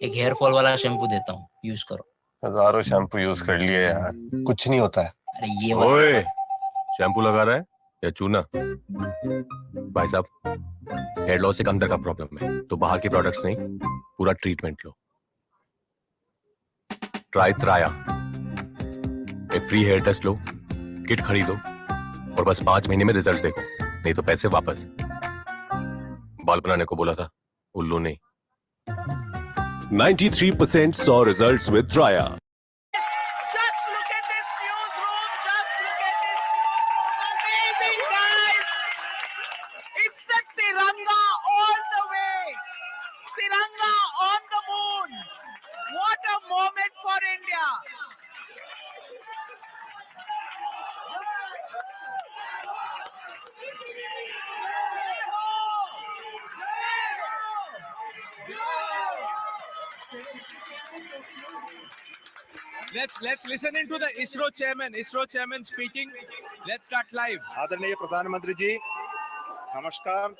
एक हेयर फॉल वाला शैम्पू देता हूँ, यूज करो। हजारों शैम्पू यूज कर लिए यार, कुछ नहीं होता है। अरे ये ओए, शैम्पू लगा रहा है या चूना? भाई साहब, हेयर लॉस एक अंदर का प्रॉब्लम है, तो बाहर के प्रोडक्ट्स नहीं, पूरा ट्रीटमेंट लो। ट्राई त्राया, एक फ्री हेयर टेस्ट लो, किट खरीदो और बस 5 महीने में रिजल्ट देखो, नहीं तो पैसे वापस। बाल बनाने को बोला था, उल्लू नहीं। 93% saw results with Traya. Just look at this newsroom. Just look at this newsroom. Amazing, guys. It's the Tiranga all the way. Tiranga on the moon. What a moment for India. Let's listen into the ISRO chairman speaking. Let's start live. आदरणीय प्रधानमंत्री जी, नमस्कार.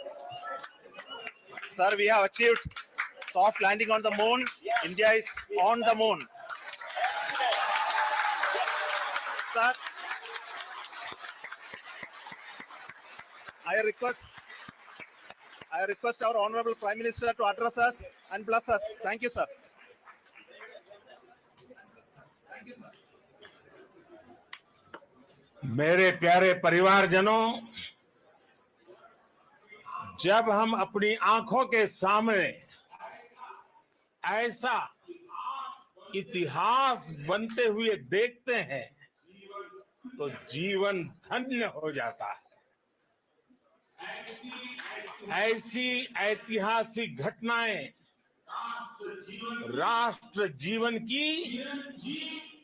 Sir, we have achieved soft landing on the moon. India is on the moon. Sir, I request our Honorable Prime Minister to address us and bless us. Thank you, sir. मेरे प्यारे परिवारजनों, जब हम अपनी आंखों के सामने ऐसा इतिहास बनते हुए देखते हैं तो जीवन धन्य हो जाता है। ऐसी ऐतिहासिक घटनाएं राष्ट्र जीवन की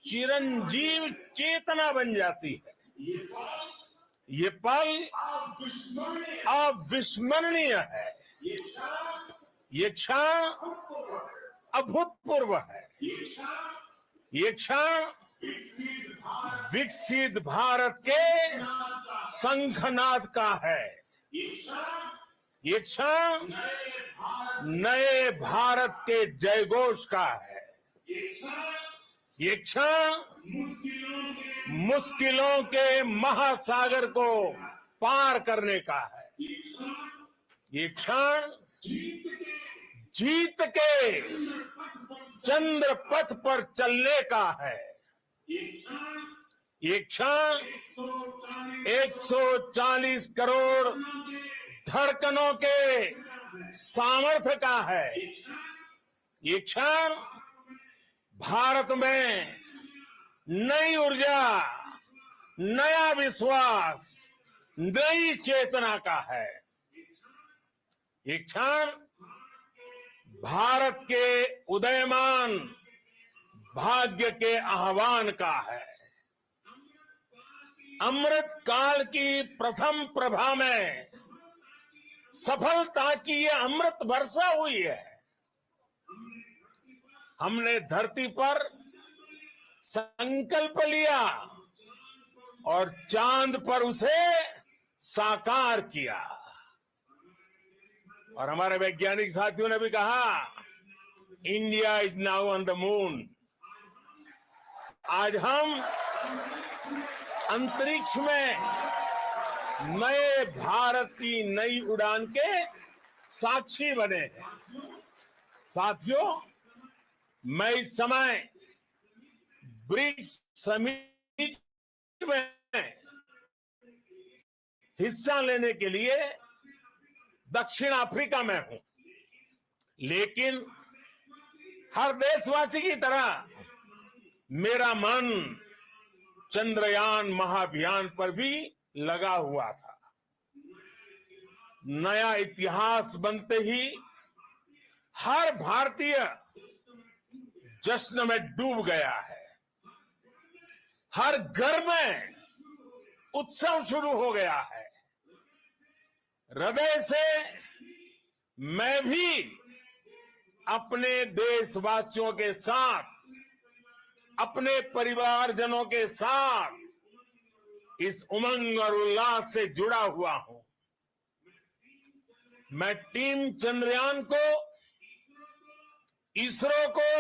चिरंजीव चेतना बन जाती है। ये पल अविस्मरणीय है। ये क्षण अभूतपूर्व है। ये क्षण विकसित भारत के शंखनाद का है। ये क्षण नए भारत के जयघोष का है। ये क्षण मुश्किलों के महासागर को पार करने का है। ये क्षण जीत के चंद्र पथ पर चलने का है। ये क्षण 140 करोड़ धड़कनों के सामर्थ्य का है। ये क्षण भारत में नई ऊर्जा, नया विश्वास, नई चेतना का है। ये क्षण भारत के उदयमान भाग्य के आह्वान का है। अमृत काल की प्रथम प्रभा में सफलता की ये अमृत वर्षा हुई है। हमने धरती पर संकल्प लिया और चांद पर उसे साकार किया। और हमारे वैज्ञानिक साथियों ने भी कहा, India is now on the moon. आज हम अंतरिक्ष में नए भारत की नई उड़ान के साक्षी बने हैं। साथियों, मैं इस समय ब्रिक्स समिट में हिस्सा लेने के लिए दक्षिण अफ्रीका में हूं, लेकिन हर देशवासी की तरह मेरा मन चंद्रयान महाअभियान पर भी लगा हुआ था। नया इतिहास बनते ही हर भारतीय जश्न में डूब गया है। हर घर में उत्सव शुरू हो गया है। हृदय से मैं भी अपने देशवासियों के साथ, अपने परिवारजनों के साथ इस उमंग और उल्लास से जुड़ा हुआ हूं। मैं टीम चंद्रयान को, इसरो को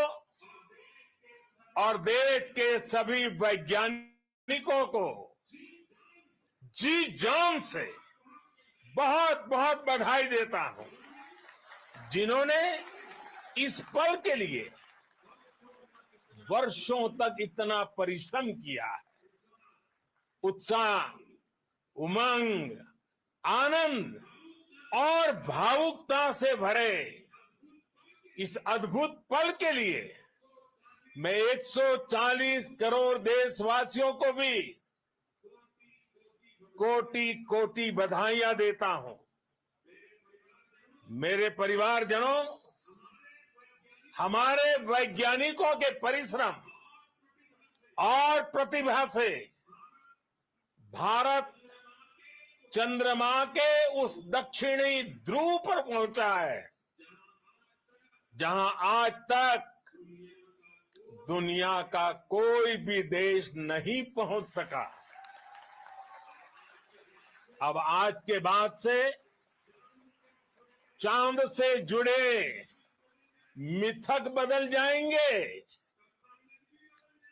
और देश के सभी वैज्ञानिकों को जी जान से बहुत बहुत बधाई देता हूं, जिन्होंने इस पल के लिए वर्षों तक इतना परिश्रम किया है। उत्साह, उमंग, आनंद और भावुकता से भरे इस अद्भुत पल के लिए मैं 140 करोड़ देशवासियों को भी कोटि कोटि बधाइयां देता हूं। मेरे परिवारजनों, हमारे वैज्ञानिकों के परिश्रम और प्रतिभा से भारत चंद्रमा के उस दक्षिणी ध्रुव पर पहुंचा है, जहां आज तक दुनिया का कोई भी देश नहीं पहुंच सका। अब आज के बाद से चांद से जुड़े मिथक बदल जाएंगे,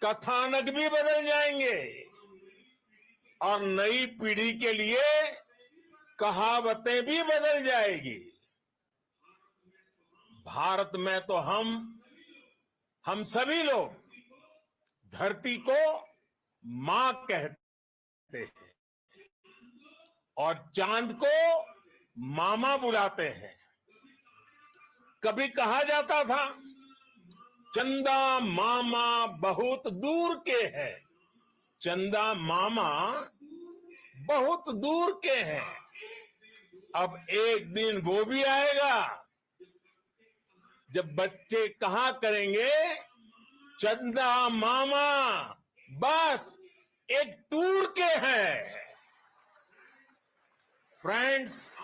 कथानक भी बदल जाएंगे और नई पीढ़ी के लिए कहावतें भी बदल जाएगी। भारत में तो हम सभी लोग धरती को मां कहते हैं और चांद को मामा बुलाते हैं। कभी कहा जाता था, चंदा मामा बहुत दूर के हैं। चंदा मामा बहुत दूर के हैं। अब एक दिन वो भी आएगा जब बच्चे कहा करेंगे, चंदा मामा बस एक टूर के हैं। Friends,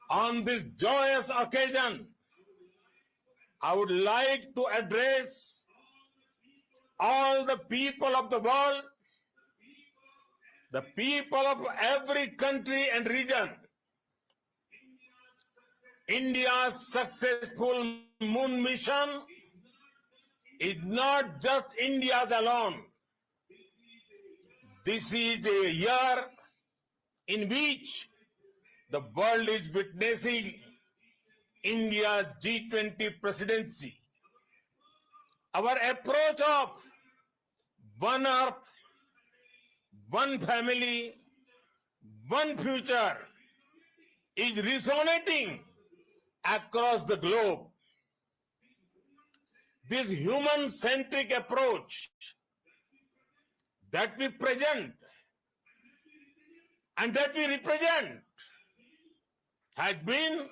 on this joyous occasion, I would like to address all the people of the world, the people of every country and region. India's successful moon mission is not just India's alone. This is a year in which the world is witnessing India's G20 presidency. Our approach of one earth, one family, one future is resonating across the globe. This human-centric approach that we present and that we represent has been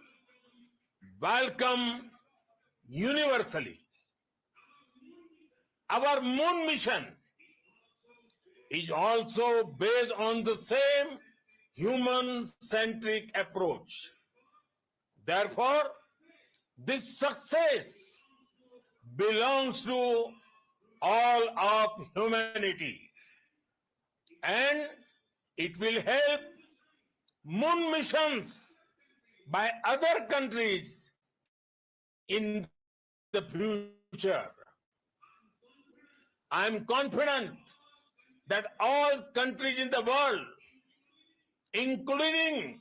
welcomed universally. Our moon mission is also based on the same human-centric approach. Therefore, this success belongs to all of humanity, and it will help moon missions by other countries in the future. I am confident that all countries in the world, including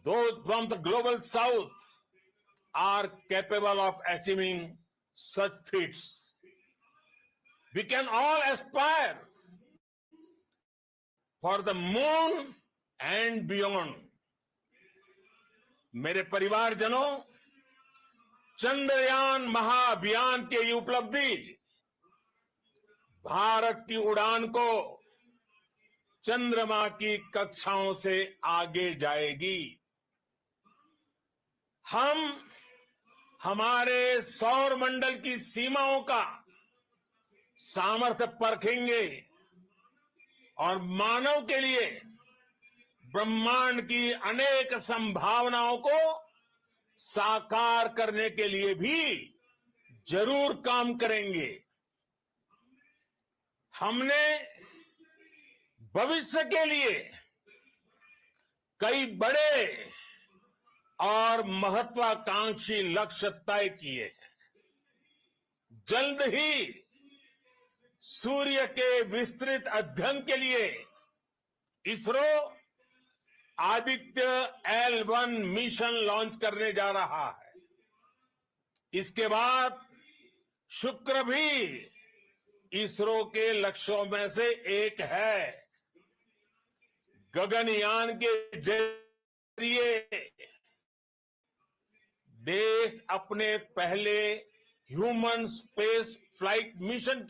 those from the global south, are capable of achieving such feats. We can all aspire for the moon and beyond. मेरे परिवारजनों, चंद्रयान महाअभियान की ये उपलब्धि भारत की उड़ान को चंद्रमा की कक्षाओं से आगे जाएगी। हम हमारे सौर मंडल की सीमाओं का सामर्थ्य परखेंगे और मानव के लिए ब्रह्मांड की अनेक संभावनाओं को साकार करने के लिए भी जरूर काम करेंगे। हमने भविष्य के लिए कई बड़े और महत्वाकांक्षी लक्ष्य तय किए हैं। जल्द ही सूर्य के विस्तृत अध्ययन के लिए ISRO Aditya L1 mission launch करने जा रहा है। इसके बाद शुक्र भी इसरो के लक्ष्यों में से एक है। गगनयान के जरिए देश अपने पहले ह्यूमन स्पेस फ्लाइट मिशन